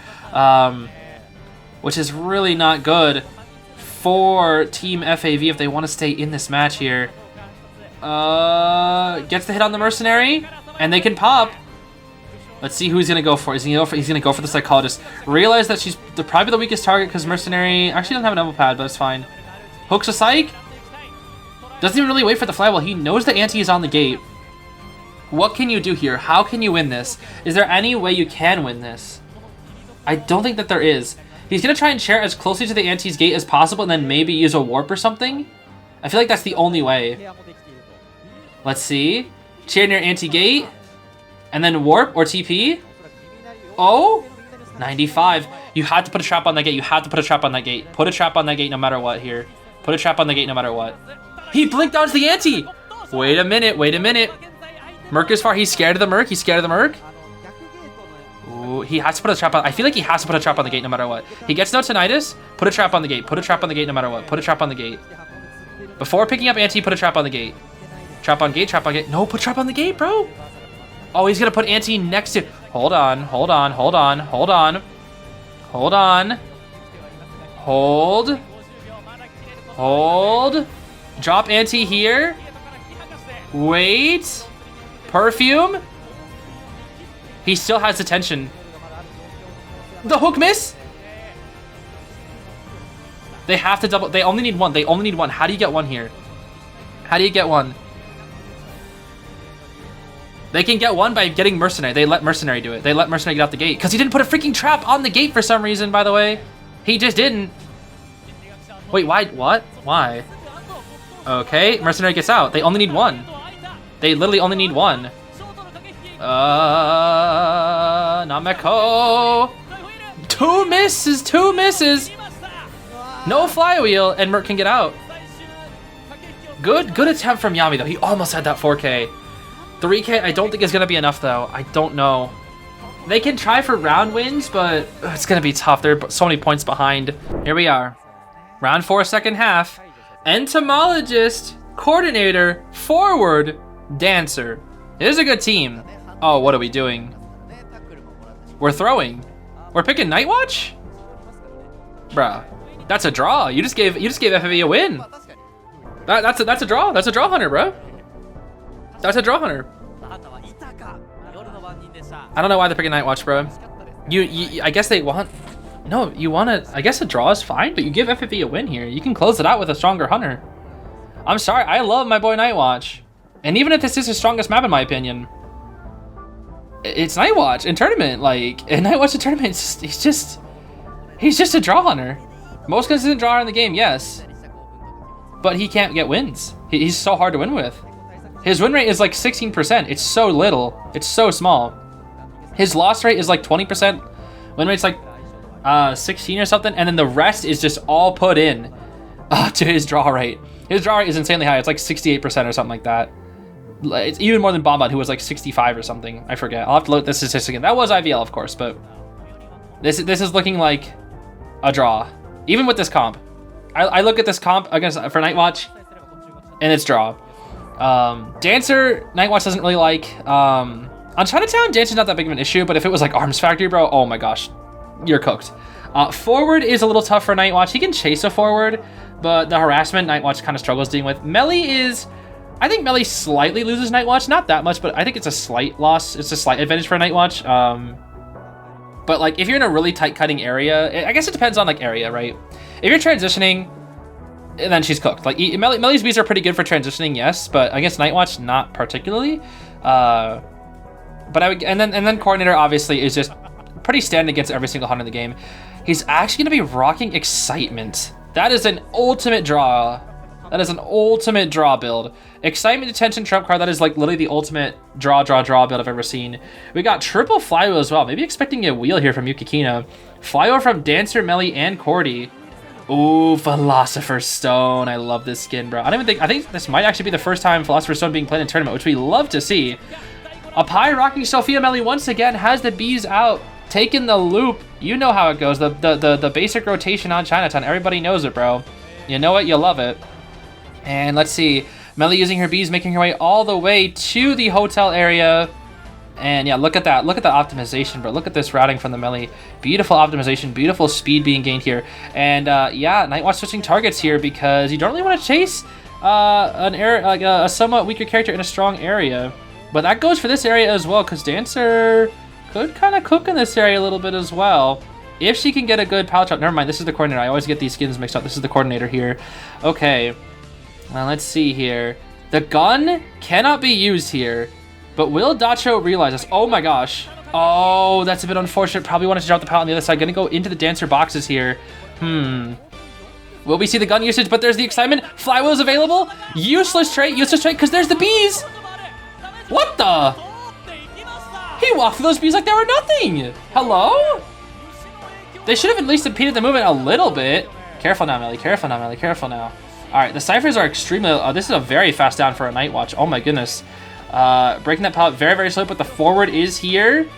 which is really not good for Team FAV if they want to stay in this match here. Gets the hit on the mercenary, and they can pop. Let's see who he's gonna go for. He's gonna go for the psychologist. Realize that she's probably the weakest target because mercenary actually doesn't have an elbow pad, but it's fine. Hooks a psych. Doesn't even really wait for the flywheel. He knows the ante is on the gate. What can you do here? How can you win this? Is there any way you can win this? I don't think that there is. He's gonna try and share as closely to the ante's gate as possible and then maybe use a warp or something. I feel like that's the only way. Let's see. Chair near anti-gate. And then warp or TP. Oh! 95. You had to put a trap on that gate. You had to put a trap on that gate. Put a trap on that gate no matter what here. Put a trap on the gate no matter what. He blinked dodged the ante! Wait a minute. Wait a minute. Merc is far. He's scared of the Merc. He's scared of the Merc. Ooh, he has to put a trap on. I feel like he has to put a trap on the gate no matter what. He gets no tinnitus. Put a trap on the gate. Put a trap on the gate no matter what. Put a trap on the gate. Before picking up ante, put a trap on the gate. Trap on gate, trap on gate. No, put trap on the gate, bro. Oh, he's gonna put ante next to. Hold on, hold on, hold on, hold on. Hold on. Hold. Hold. Drop ante here. Wait. Perfume. He still has attention. The hook miss. They have to double. They only need one. They only need one. How do you get one here? How do you get one? They can get one by getting Mercenary. They let Mercenary do it. They let Mercenary get out the gate. Because he didn't put a freaking trap on the gate for some reason, by the way. He just didn't. Wait, why? What? Why? Okay, Mercenary gets out. They only need one. They literally only need one. Nameko. Two misses. Two misses. No flywheel, and Merc can get out. Good attempt from Yami, though. He almost had that 4K. 3K, I don't think is going to be enough, though. I don't know. They can try for round wins, but it's going to be tough. They're so many points behind. Here we are. Round 4, second half. Entomologist, coordinator, forward, dancer. It is a good team. Oh, what are we doing? We're throwing. We're picking Night Watch? Bruh. That's a draw. You just gave FAV a win. That's a draw. That's a draw hunter, bro. That's a draw hunter. I don't know why they're picking Night Watch, bro. You I guess they want. No, you want to. I guess a draw is fine, but you give FAV a win here. You can close it out with a stronger hunter. I'm sorry, I love my boy Nightwatch. And even if this is his strongest map in my opinion, it's Nightwatch in tournament. Like, in Nightwatch in tournament, he's just a draw hunter. Most consistent draw hunter in the game, yes. But he can't get wins. He's so hard to win with. His win rate is like 16%. It's so little. It's so small. His loss rate is like 20%. Win rate's like 16 or something. And then the rest is just all put in to his draw rate. His draw rate is insanely high. It's like 68% or something like that. It's even more than Bombot, who was like 65 or something. I forget. I'll have to look at the statistic again. That was IVL, of course, but this is looking like a draw. Even with this comp. I look at this comp against for Nightwatch, and it's draw. Dancer, Nightwatch doesn't really like. On Chinatown, Dancer's not that big of an issue, but if it was like Arms Factory, bro, oh my gosh, you're cooked. Forward is a little tough for Nightwatch. He can chase a forward, but the harassment Nightwatch kind of struggles dealing with. Melee is, I think Melee slightly loses Nightwatch, not that much, but I think it's a slight loss. It's a slight advantage for Nightwatch. But like if you're in a really tight cutting area, I guess it depends on like area, right? If you're transitioning, then she's cooked. Like Melee's bees are pretty good for transitioning, yes, but against Nightwatch, not particularly. But I would, and then Coordinator obviously is just pretty standard against every single hunter in the game. He's actually gonna be rocking Excitement. That is an ultimate draw. That is an ultimate draw build. Excitement, Detention, Trump card. That is like literally the ultimate draw build I've ever seen. We got triple flywheel as well. Maybe expecting a wheel here from Yukikina. Flywheel from Dancer, Melee, and Cordy. Ooh, Philosopher's Stone. I love this skin, bro. I think this might actually be the first time Philosopher's Stone being played in tournament, which we love to see. Apai rocking Sophia Melee once again has the bees out, taking the loop. You know how it goes. The basic rotation on Chinatown. Everybody knows it, bro. You know it, you love it. And let's see, Melee using her bees, making her way all the way to the hotel area. And yeah, look at that. Look at the optimization, bro. Look at this routing from the Melee. Beautiful optimization, beautiful speed being gained here. And yeah, Nightwatch switching targets here because you don't really want to chase a somewhat weaker character in a strong area. But that goes for this area as well because Dancer could kind of cook in this area a little bit as well. If she can get a good pallet drop. Never mind, this is the Coordinator. I always get these skins mixed up. This is the Coordinator here. Okay. Now let's see here. The gun cannot be used here, but will Dacho realize this? Oh my gosh. Oh, that's a bit unfortunate. Probably wanted to drop the pallet on the other side. Gonna go into the Dancer boxes here. Will we see the gun usage? But there's the Excitement. Flywheel is available. Useless trait, because there's the bees. What the? He walked through those bees like they were nothing. Hello? They should have at least impeded the movement a little bit. Careful now, Melee. Careful now, Melee. Careful now. All right, the ciphers are extremely. This is a very fast down for a Nightwatch. Oh my goodness. Breaking that pallet very, very slow, but the forward is here.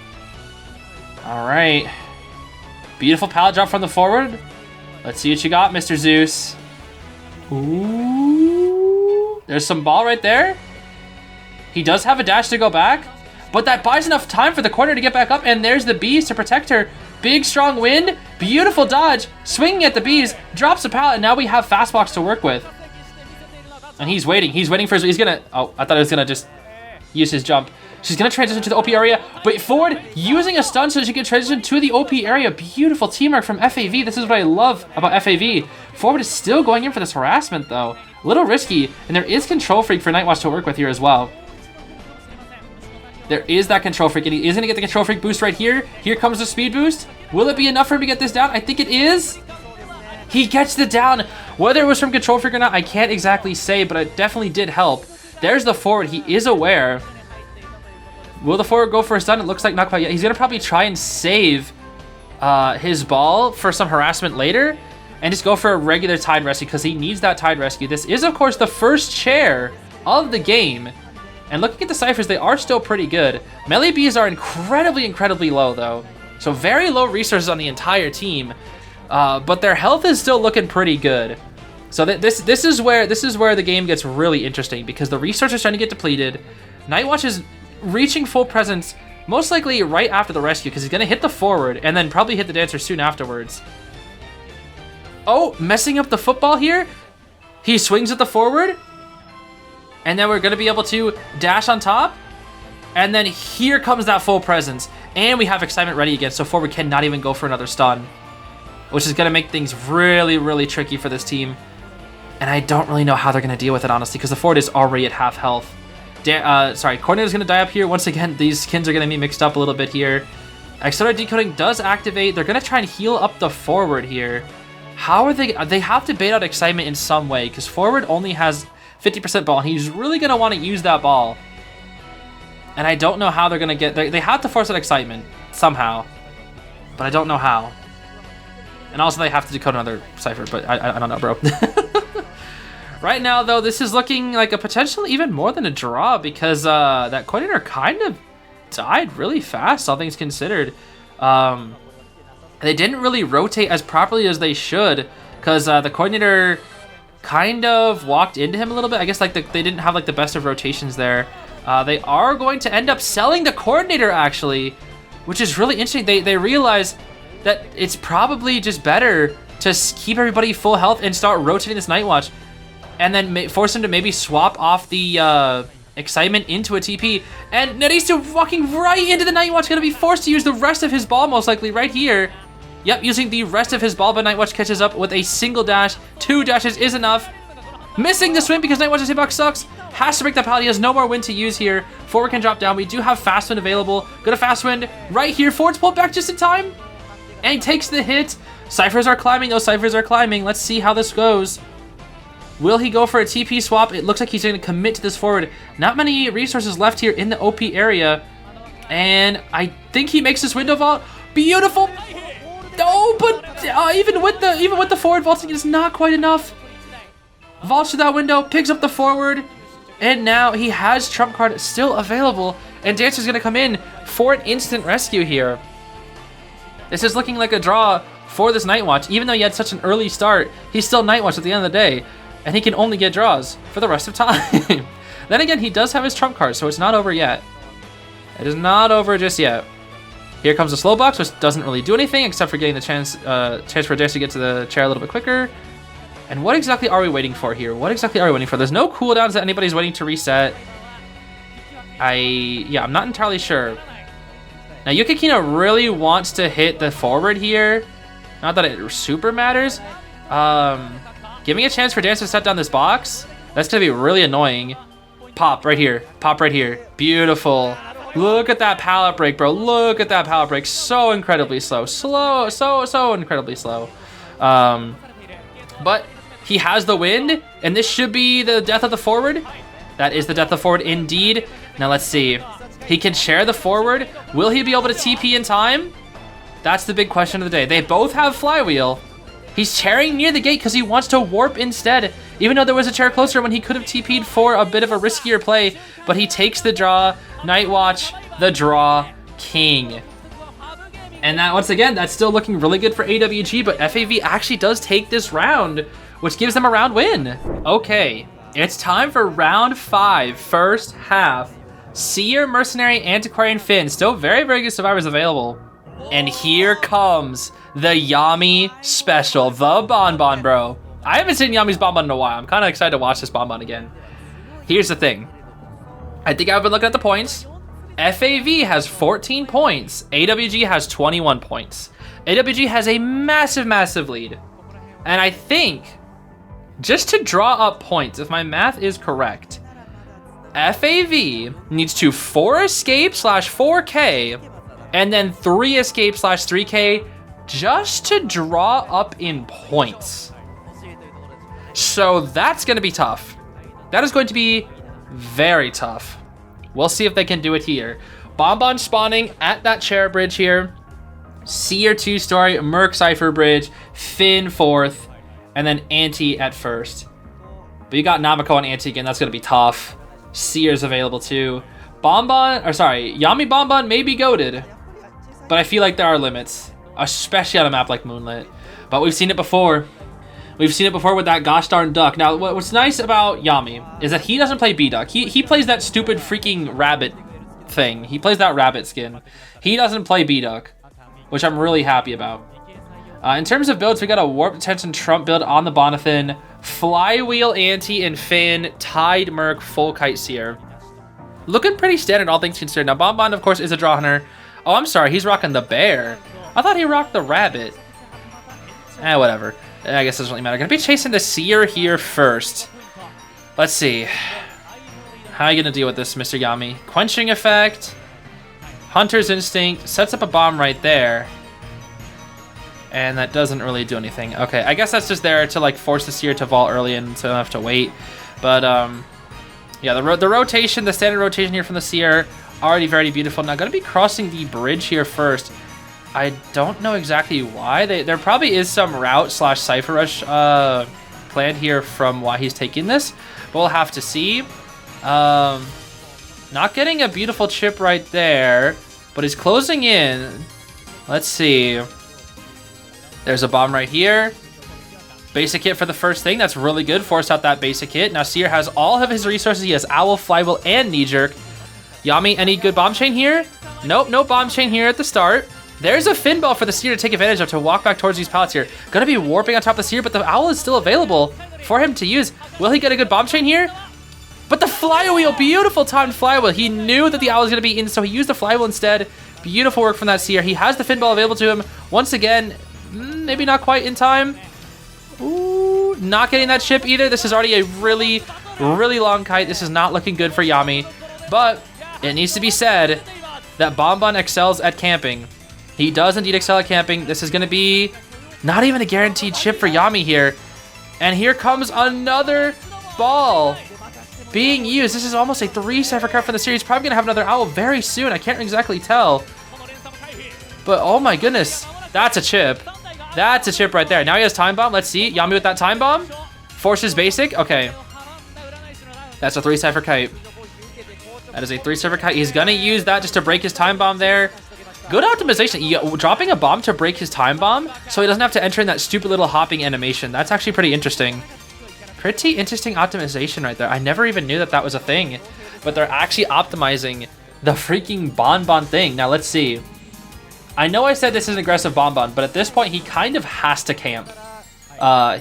All right. Beautiful pallet drop from the forward. Let's see what you got, Mr. Zeus. Ooh. There's some ball right there. He does have a dash to go back, but that buys enough time for the corner to get back up, and there's the bees to protect her. Big, strong wind, beautiful dodge, swinging at the bees, drops a pallet, and now we have Fastbox to work with. And he's waiting for his, he's gonna, oh, I thought he was gonna just use his jump. She's gonna transition to the OP area, but forward using a stun so she can transition to the OP area. Beautiful teamwork from FAV. This is what I love about FAV. Forward is still going in for this harassment though. A little risky, and there is Control Freak for Nightwatch to work with here as well. There is that Control Freak, and he is going to get the Control Freak boost right here. Here comes the speed boost. Will it be enough for him to get this down? I think it is. He gets the down. Whether it was from Control Freak or not, I can't exactly say, but it definitely did help. There's the forward. He is aware. Will the forward go for a stun? It looks like not quite yet. He's going to probably try and save his ball for some harassment later and just go for a regular Tide Rescue because he needs that Tide Rescue. This is, of course, the first chair of the game. And looking at the ciphers, they are still pretty good. Melee bees are incredibly low, though. So very low resources on the entire team. But their health is still looking pretty good. So this is where the game gets really interesting because the resources are starting to get depleted. Nightwatch is reaching full presence, most likely right after the rescue because he's going to hit the forward and then probably hit the Dancer soon afterwards. Oh, messing up the football here. He swings at the forward. And then we're going to be able to dash on top. And then here comes that full presence. And we have Excitement ready again. So forward cannot even go for another stun. Which is going to make things really tricky for this team. And I don't really know how they're going to deal with it, honestly, because the forward is already at half health. Coordinator's going to die up here. Once again, these skins are going to be mixed up a little bit here. Accelerated decoding does activate. They're going to try and heal up the forward here. How are they? They have to bait out excitement in some way, because forward only has 50% ball, and he's really going to want to use that ball. And I don't know how they're going to get... They have to force that excitement somehow, but I don't know how. And also they have to decode another Cypher, but I don't know, bro. Right now, though, this is looking like a potential even more than a draw, because that coordinator kind of died really fast, all things considered. They didn't really rotate as properly as they should, because the coordinator kind of walked into him a little bit. I guess like they didn't have like the best of rotations there. They are going to end up selling the coordinator, actually, which is really interesting. They realize that it's probably just better to keep everybody full health and start rotating this Night Watch, and then force him to maybe swap off the excitement into a TP. And Narisu walking right into the Night Watch, gonna be forced to use the rest of his ball, most likely right here. Yep, using the rest of his ball, but Night Watch catches up with a single dash. 2 dashes is enough. Missing the swim because Night Watch's hitbox sucks. Has to break that pallet. He has no more wind to use here. Forward can drop down. We do have fast wind available. Go to fast wind right here. Forward's pulled back just in time. And he takes the hit. Cyphers are climbing. Those Cyphers are climbing. Let's see how this goes. Will he go for a TP swap? It looks like he's going to commit to this forward. Not many resources left here in the OP area. And I think he makes this window vault. Beautiful. Oh, but even with the forward vaulting, it's not quite enough. Vaults to that window, picks up the forward, and now he has trump card still available, and Dancer's going to come in for an instant rescue here. This is looking like a draw for this Night Watch. Even though he had such an early start, he's still Night Watch at the end of the day, and he can only get draws for the rest of time. Then again, he does have his trump card, so it's not over yet. It is not over just yet. Here comes the slow box, which doesn't really do anything except for getting the chance for Dancer to get to the chair a little bit quicker. And what exactly are we waiting for here? What exactly are we waiting for? There's no cooldowns that anybody's waiting to reset. I'm not entirely sure. Now, Yukikina really wants to hit the forward here. Not that it super matters. Giving a chance for Dancer to set down this box. That's going to be really annoying. Pop right here. Pop right here. Beautiful. Look at that pallet break, bro. Look at that pallet break. So incredibly slow. So incredibly slow. But he has the wind, and this should be the death of the forward. That is the death of the forward indeed. Now let's see. He can share the forward. Will he be able to TP in time? That's the big question of the day. They both have flywheel. He's chairing near the gate because he wants to warp instead, even though there was a chair closer when he could have TP'd for a bit of a riskier play, but he takes the draw. Night Watch, the draw king. And that, once again, that's still looking really good for AWG, but FAV actually does take this round, which gives them a round win. Okay, it's time for round 5, first half. Seer, Mercenary, Antiquarian, Finn. Still very, very good survivors available. And here comes the Yami special, the Bonbon, bro. I haven't seen Yami's Bonbon in a while. I'm kind of excited to watch this Bonbon again. Here's the thing. I think I've been looking at the points. FAV has 14 points. AWG has 21 points. AWG has a massive, massive lead. And I think, just to draw up points, if my math is correct, FAV needs to 4 escape / 4K, and then 3 escape / 3K just to draw up in points. So that's going to be tough. That is going to be very tough. We'll see if they can do it here. Bonbon spawning at that chair bridge here. Seer 2-story, Merc Cypher bridge, Finn 4th, and then Anti at 1st. But you got Namako and Anti again. That's going to be tough. Seer's available too. Yami Bonbon may be goated, but I feel like there are limits, especially on a map like Moonlit. But we've seen it before. We've seen it before with that gosh darn duck. Now, what's nice about Yami is that he doesn't play B-Duck. He plays that stupid freaking rabbit thing. He plays that rabbit skin. He doesn't play B-Duck, which I'm really happy about. In terms of builds, we got a Warp Detention Trump build on the Bonathan, Flywheel Anti and Finn, Tide Merc, Full Kite Seer. Looking pretty standard, all things considered. Now, Bonbon, of course, is a draw hunter. Oh, I'm sorry, he's rocking the bear. I thought he rocked the rabbit. Whatever. I guess it doesn't really matter. Gonna be chasing the Seer here first. Let's see. How are you gonna deal with this, Mr. Yami? Quenching effect. Hunter's Instinct. Sets up a bomb right there. And that doesn't really do anything. Okay, I guess that's just there to like force the Seer to vault early and so I don't have to wait. But yeah, the rotation, the standard rotation here from the Seer, already very beautiful. Now gonna be crossing the bridge here first. I don't know exactly why. There probably is some route / Cypher Rush planned here from why he's taking this, but we'll have to see. Not getting a beautiful chip right there, but he's closing in. Let's see. There's a bomb right here. Basic hit for the first thing. That's really good. Force out that basic hit. Now Seer has all of his resources. He has Owl, Flywheel, and Knee Jerk. Yami, any good bomb chain here? Nope, no bomb chain here at the start. There's a Fin Ball for the Seer to take advantage of to walk back towards these pallets here. Gonna be warping on top of the Seer, but the Owl is still available for him to use. Will he get a good bomb chain here? But the Flywheel, beautiful timed Flywheel. He knew that the Owl was gonna be in, so he used the Flywheel instead. Beautiful work from that Seer. He has the Fin Ball available to him. Once again, maybe not quite in time. Ooh, not getting that chip either. This is already a really, really long kite. This is not looking good for Yami. But it needs to be said that Bonbon excels at camping. He does indeed excel at camping. This is going to be not even a guaranteed chip for Yami here. And here comes another ball being used. This is almost a 3 Cypher card for the series. Probably going to have another Owl very soon. I can't exactly tell. But oh my goodness, that's a chip. That's a chip right there. Now he has Time Bomb. Let's see. Yami with that Time Bomb. Forces basic. Okay. That's a 3 Cypher kite. That is a 3 Cypher kite. He's going to use that just to break his Time Bomb there. Good optimization. Dropping a bomb to break his Time Bomb so he doesn't have to enter in that stupid little hopping animation. That's actually pretty interesting. Pretty interesting optimization right there. I never even knew that that was a thing. But they're actually optimizing the freaking Bonbon thing. Now let's see. I know I said this is an aggressive Bonbon, but at this point he kind of has to camp.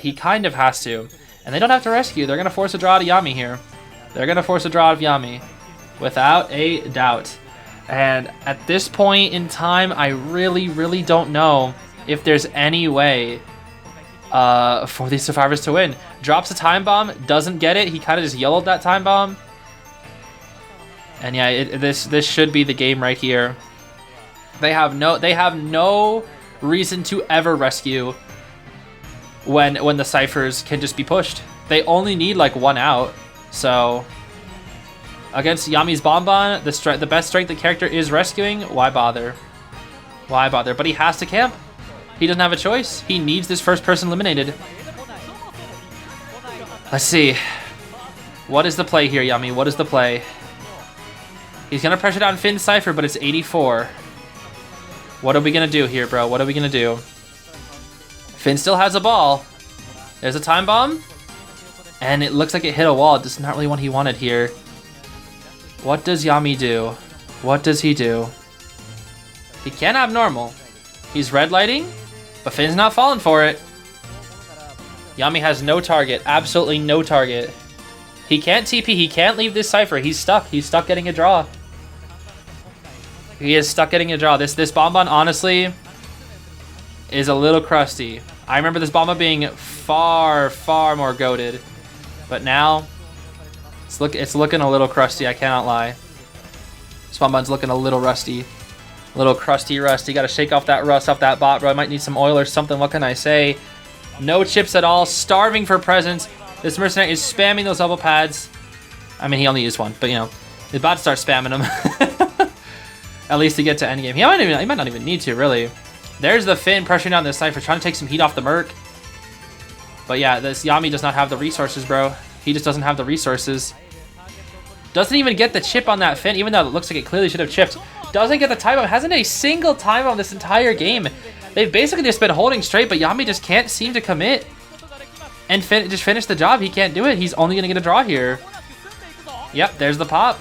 He kind of has to. And they don't have to rescue. They're going to force a draw to Yami here. They're going to force a draw of Yami. Without a doubt. And at this point in time, I really, really don't know if there's any way for these survivors to win. Drops a Time Bomb, doesn't get it. He kind of just yellowed that Time Bomb. And yeah, this should be the game right here. They have no reason to ever rescue when the Cyphers can just be pushed. They only need like one out. So against Yami's Bonbon, the best strength the character is rescuing. Why bother? Why bother? But he has to camp. He doesn't have a choice. He needs this first person eliminated. Let's see. What is the play here, Yami? What is the play? He's going to pressure down Finn's Cypher, but it's 84. What are we going to do here, bro? What are we going to do? Finn still has a ball. There's a Time Bomb. And it looks like it hit a wall. This is not really what he wanted here. What does Yami do? What does he do? He can't have normal. He's red lighting, but Finn's not falling for it. Yami has no target. Absolutely no target. He can't TP. He can't leave this Cypher. He's stuck. He's stuck getting a draw. He is stuck getting a draw. This Bonbon, honestly, is a little crusty. I remember this Bonbon being far, far more goated. But now, it's looking a little crusty. I cannot lie. This Bonbon's looking a little rusty. A little crusty rusty. Got to shake off that rust off that bot, bro. I might need some oil or something. What can I say? No chips at all. Starving for presents. This mercenary is spamming those elbow pads. I mean, he only used one, but you know, he's about to start spamming them. At least to get to endgame. He might not even need to, really. There's the Finn pressuring down this Cypher, trying to take some heat off the Merc. But yeah, this Yami does not have the resources, bro. He just doesn't have the resources. Doesn't even get the chip on that Finn, even though it looks like it clearly should have chipped. Doesn't get the Time Bomb. Hasn't a single Time Bomb this entire game. They've basically just been holding straight, but Yami just can't seem to commit. And Finn just finish the job. He can't do it. He's only going to get a draw here. Yep, there's the pop.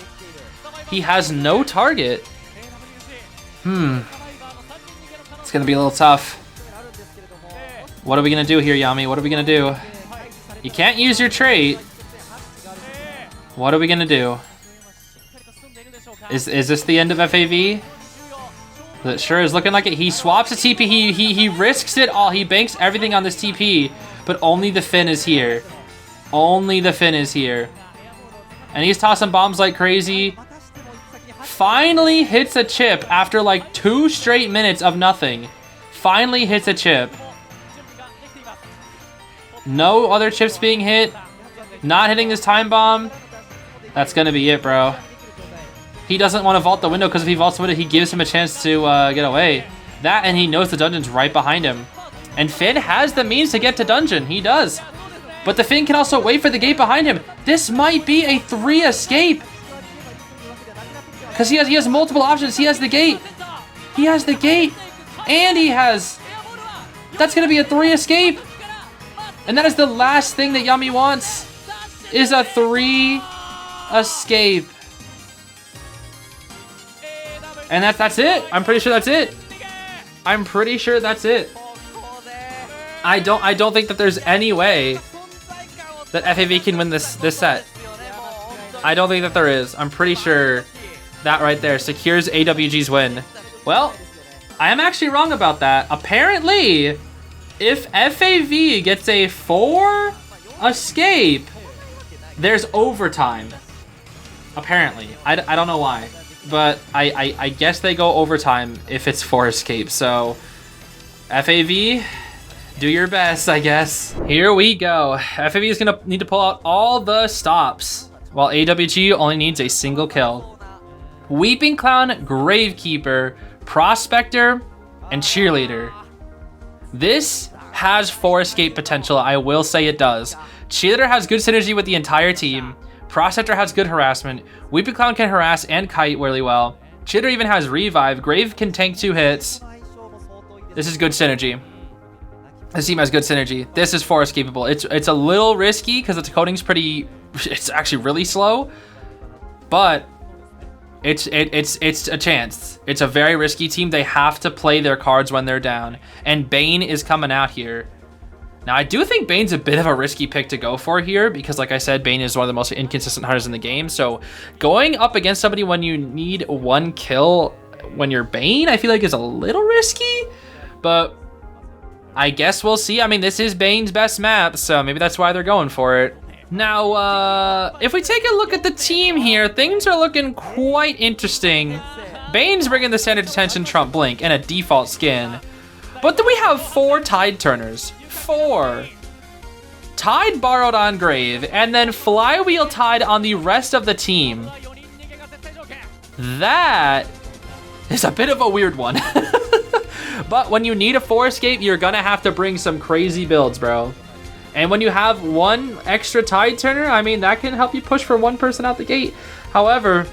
He has no target. It's going to be a little tough. What are we going to do here, Yami? What are we going to do? You can't use your trait. What are we going to do? Is this the end of FAV? That sure is looking like it. He swaps a TP. He risks it all. He banks everything on this TP, but only the Finn is here. Only the Finn is here. And he's tossing bombs like crazy. Finally hits a chip after like 2 straight minutes of nothing. Finally hits a chip. No other chips being hit. Not hitting this time bomb. That's gonna be it, bro. He doesn't want to vault the window because if he vaults the window, he gives him a chance to get away. That, and he knows the dungeon's right behind him. And Finn has the means to get to dungeon. He does. But the Finn can also wait for the gate behind him. This might be a 3 escape. Because he has multiple options. He has the gate. He has the gate. And he has... That's going to be a 3 escape. And that is the last thing that Yummy wants. Is a 3 escape. And that's it. I'm pretty sure that's it. I'm pretty sure that's it. I don't think that there's any way that FAV can win this set. I don't think that there is. I'm pretty sure that right there secures AWG's win. Well, I am actually wrong about that. Apparently, if FAV gets a 4 escape, there's overtime. Apparently. I don't know why. But I guess they go overtime if it's 4 escapes. So, FAV... do your best, I guess. Here we go. FAV is gonna need to pull out all the stops, while AWG only needs a single kill. Weeping Clown, Gravekeeper, Prospector, and Cheerleader. This has 4 escape potential, I will say it does. Cheerleader has good synergy with the entire team. Prospector has good harassment. Weeping Clown can harass and kite really well. Cheerleader even has revive. Grave can tank 2 hits. This is good synergy. This team has good synergy. This is 4 escapable. It's a little risky because the coding's pretty... It's actually really slow, but it's a chance. It's a very risky team. They have to play their cards when they're down, and Bane is coming out here. Now, I do think Bane's a bit of a risky pick to go for here because, like I said, Bane is one of the most inconsistent hunters in the game. So going up against somebody when you need 1 kill when you're Bane, I feel like is a little risky, but I guess we'll see. I mean, this is Bane's best map, so maybe that's why they're going for it. Now, if we take a look at the team here, things are looking quite interesting. Bane's bringing the standard detention Trump Blink and a default skin. But then we have 4 Tide Turners. 4. Tide borrowed on Grave, and then Flywheel Tide on the rest of the team. That is a bit of a weird one. But when you need a 4 escape, you're gonna have to bring some crazy builds, bro. And when you have 1 extra Tide Turner, I mean, that can help you push for 1 person out the gate. However,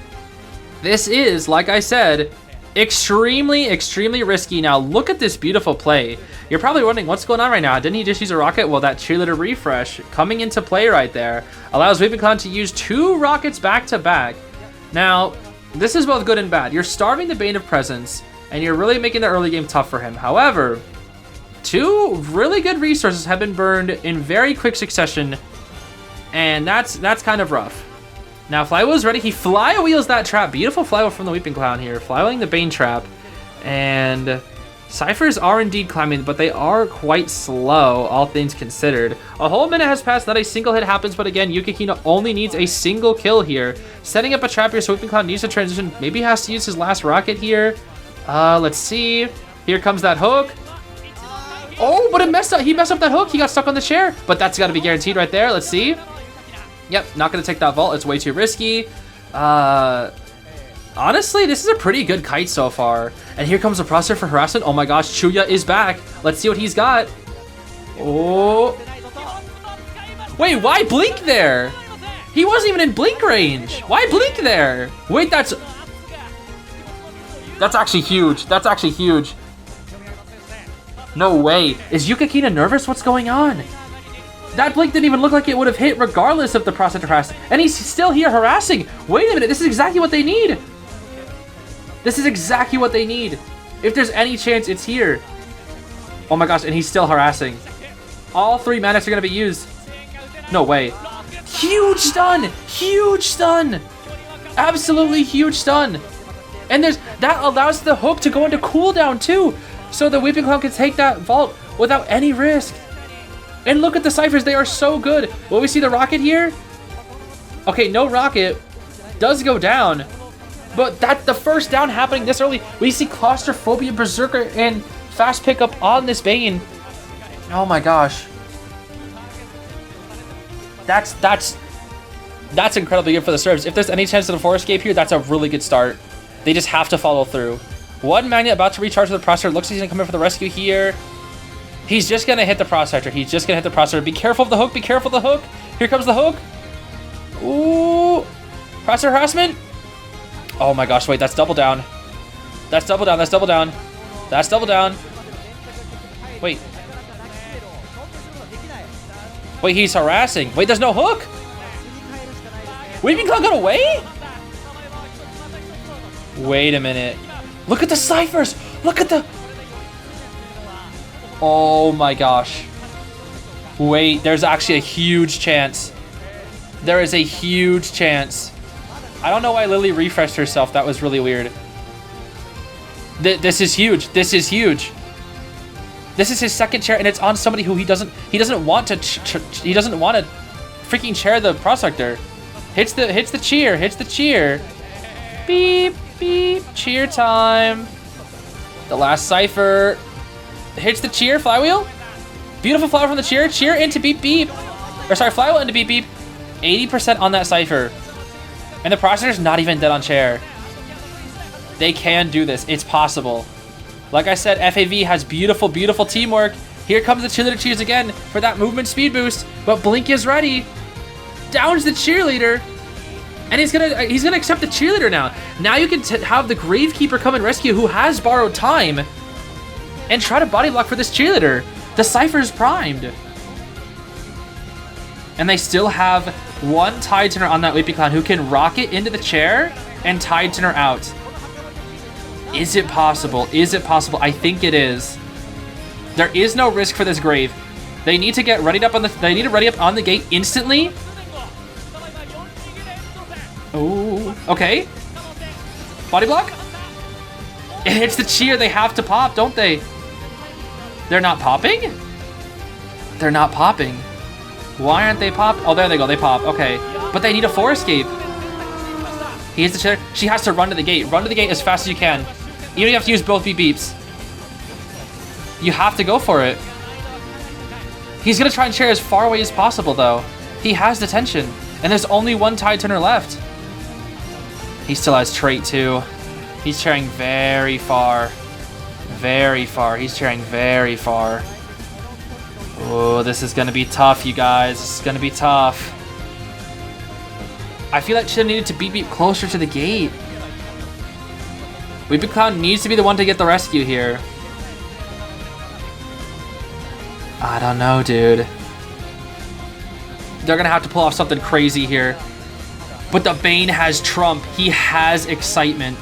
this is, like I said, extremely, extremely risky. Now, look at this beautiful play. You're probably wondering, what's going on right now? Didn't he just use a rocket? Well, that Cheerleader refresh coming into play right there allows Weeping Clown to use 2 rockets back to back. Now, this is both good and bad. You're starving the Bane of Presence, and you're really making the early game tough for him. However, 2 really good resources have been burned in very quick succession, and that's kind of rough. Now, Flywheel's ready. He flywheels that trap. Beautiful flywheel from the Weeping Clown here. Flywheeling the Bane trap. And Cyphers are indeed climbing, but they are quite slow, all things considered. A whole minute has passed, not a single hit happens, but again, Yukikino only needs a single kill here. Setting up a trap here, so Weeping Clown needs to transition. Maybe has to use his last rocket here. Let's see. Here comes that hook. Oh, but it messed up. He messed up that hook. He got stuck on the chair, but that's got to be guaranteed right there. Let's see. Yep, not going to take that vault. It's way too risky. Honestly, this is a pretty good kite so far. And here comes the processor for harassment. Oh my gosh, Chuya is back. Let's see what he's got. Oh. Wait, why blink there? He wasn't even in blink range. Why blink there? Wait, that's actually huge. That's actually huge. No way. Is Yukikina nervous? What's going on? That blink didn't even look like it would have hit regardless of the processor harassed. And he's still here harassing. Wait a minute. This is exactly what they need. This is exactly what they need. If there's any chance, it's here. Oh my gosh, and he's still harassing. All 3 manics are going to be used. No way. Huge stun. Huge stun. Absolutely huge stun. And that allows the hook to go into cooldown too. So the Weeping Clown can take that vault without any risk. And look at the ciphers, they are so good. Will we see the rocket here? Okay, no rocket. Does go down. But that's the first down happening this early. We see Claustrophobia, Berserker, and Fast Pickup on this Bane. Oh my gosh. That's incredibly good for the serves. If there's any chance of a 4 escape here, that's a really good start. They just have to follow through. One Magnet about to recharge with the processor. Looks like he's gonna come in for the rescue here. He's just gonna hit the processor. He's just gonna hit the processor. Be careful of the hook. Be careful of the hook. Here comes the hook. Ooh. Processor harassment. Oh my gosh, wait, that's double down. That's double down. That's double down. That's double down. Wait. Wait, he's harassing. Wait, there's no hook? Weeping Clown got away? Wait a minute. Look at the ciphers. Look at the... Oh my gosh. Wait, there's actually a huge chance. There is a huge chance. I don't know why Lily refreshed herself. That was really weird. This is huge. This is huge. This is his second chair, and it's on somebody who he doesn't want to freaking chair the prospector. Hits the cheer. Hits the cheer. Beep beep. Cheer time. The last cipher hits the cheer flywheel. Beautiful flywheel from the cheer. Cheer into beep beep. Or sorry, flywheel into beep beep. 80% on that cipher. And the processor's not even dead on chair. They can do this. It's possible. Like I said, FAV has beautiful, beautiful teamwork. Here comes the cheerleader cheers again for that movement speed boost. But Blink is ready. Downs the cheerleader. And he's gonna accept the cheerleader now. Now you can have the Gravekeeper come and rescue, who has borrowed time, and try to body block for this cheerleader. The Cypher's primed. And they still have one Tide Turner on that Weeping Clown who can rocket into the chair and Tide Turner out. Is it possible? Is it possible? I think it is. There is no risk for this Grave. They need to get readied up on the. They need to ready up on the gate instantly. Oh, okay. Body block. It hits the cheer. They have to pop, don't they? They're not popping? They're not popping. Why aren't they pop? Oh, there they go. They pop. Okay. But they need a 4 escape. He hits the chair. She has to run to the gate. Run to the gate as fast as you can. Even if you have to use both beep beeps. You have to go for it. He's going to try and chair as far away as possible, though. He has detention. And there's only one Tide Turner left. He still has trait, too. He's chairing very far. Very far. He's chairing very far. Oh, this is going to be tough, you guys. This is going to be tough. I feel like she needed to beep closer to the gate. Weeping Clown needs to be the one to get the rescue here. I don't know, dude. They're going to have to pull off something crazy here. But the Bane has Trump. He has excitement.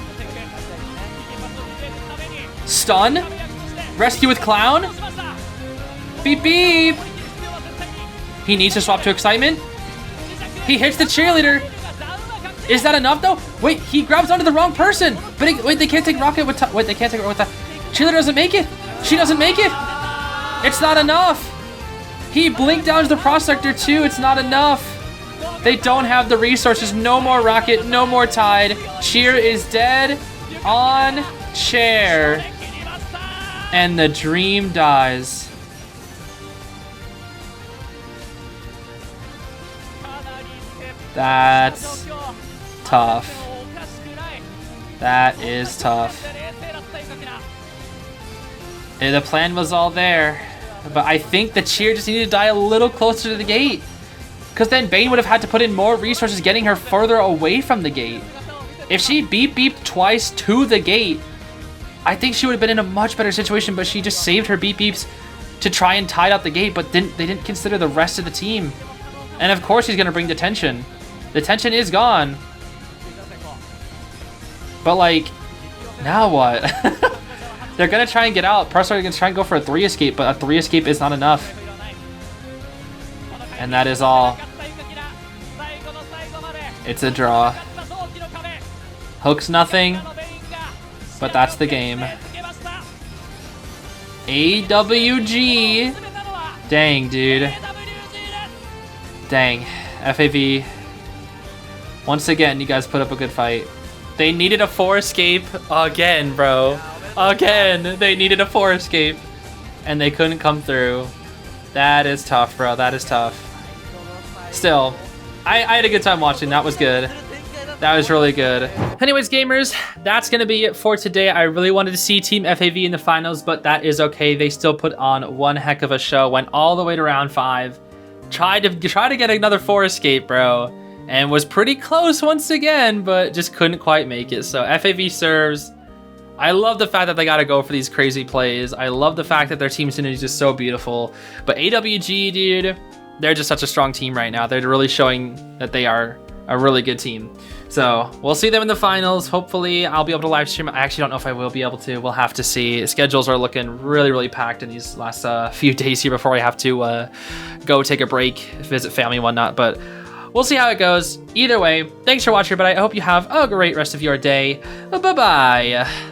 Stun. Rescue with Clown. Beep, beep. He needs to swap to excitement. He hits the cheerleader. Is that enough, though? Wait, he grabs onto the wrong person. But wait, they can't take rocket with... Wait, they can't take it with that. Cheerleader doesn't make it. She doesn't make it. It's not enough. He blinked down to the prospector, too. It's not enough. They don't have the resources. No more rocket. No more Tide. Cheer is dead on chair. And the dream dies. That's tough. That is tough. And the plan was all there. But I think the cheer just needed to die a little closer to the gate. Because then Bane would have had to put in more resources getting her further away from the gate. If she beeped twice to the gate, I think she would have been in a much better situation, but she just saved her beep beeps to try and tide out the gate, but they didn't consider the rest of the team. And of course he's going to bring detention. Detention is gone. But like, now what? They're going to try and get out. Personally, they're going to try and go for a 3 escape, but a 3 escape is not enough. And that is all. It's a draw. Hook's nothing. but that's the game. AWG. Dang, dude. Dang. FAV. Once again, you guys put up a good fight. They needed a 4 escape again, bro. Again, they needed a 4 escape. And they couldn't come through. That is tough, bro. That is tough. Still, I had a good time watching. That was good. That was really good. Anyways, gamers, that's going to be it for today. I really wanted to see Team FAV in the finals, but that is okay. They still put on one heck of a show. Went all the way to round 5. Tried to get another 4 escape, bro. And was pretty close once again, but just couldn't quite make it. So FAV serves. I love the fact that they got to go for these crazy plays. I love the fact that their team synergy is just so beautiful. But AWG, dude, they're just such a strong team right now. They're really showing that they are a really good team. So we'll see them in the finals. Hopefully I'll be able to live stream. I actually don't know if I will be able to. We'll have to see. Schedules are looking really, really packed in these last few days here before I have to go take a break, visit family and whatnot. But we'll see how it goes. Either way, thanks for watching, everybody. I hope you have a great rest of your day. Bye-bye.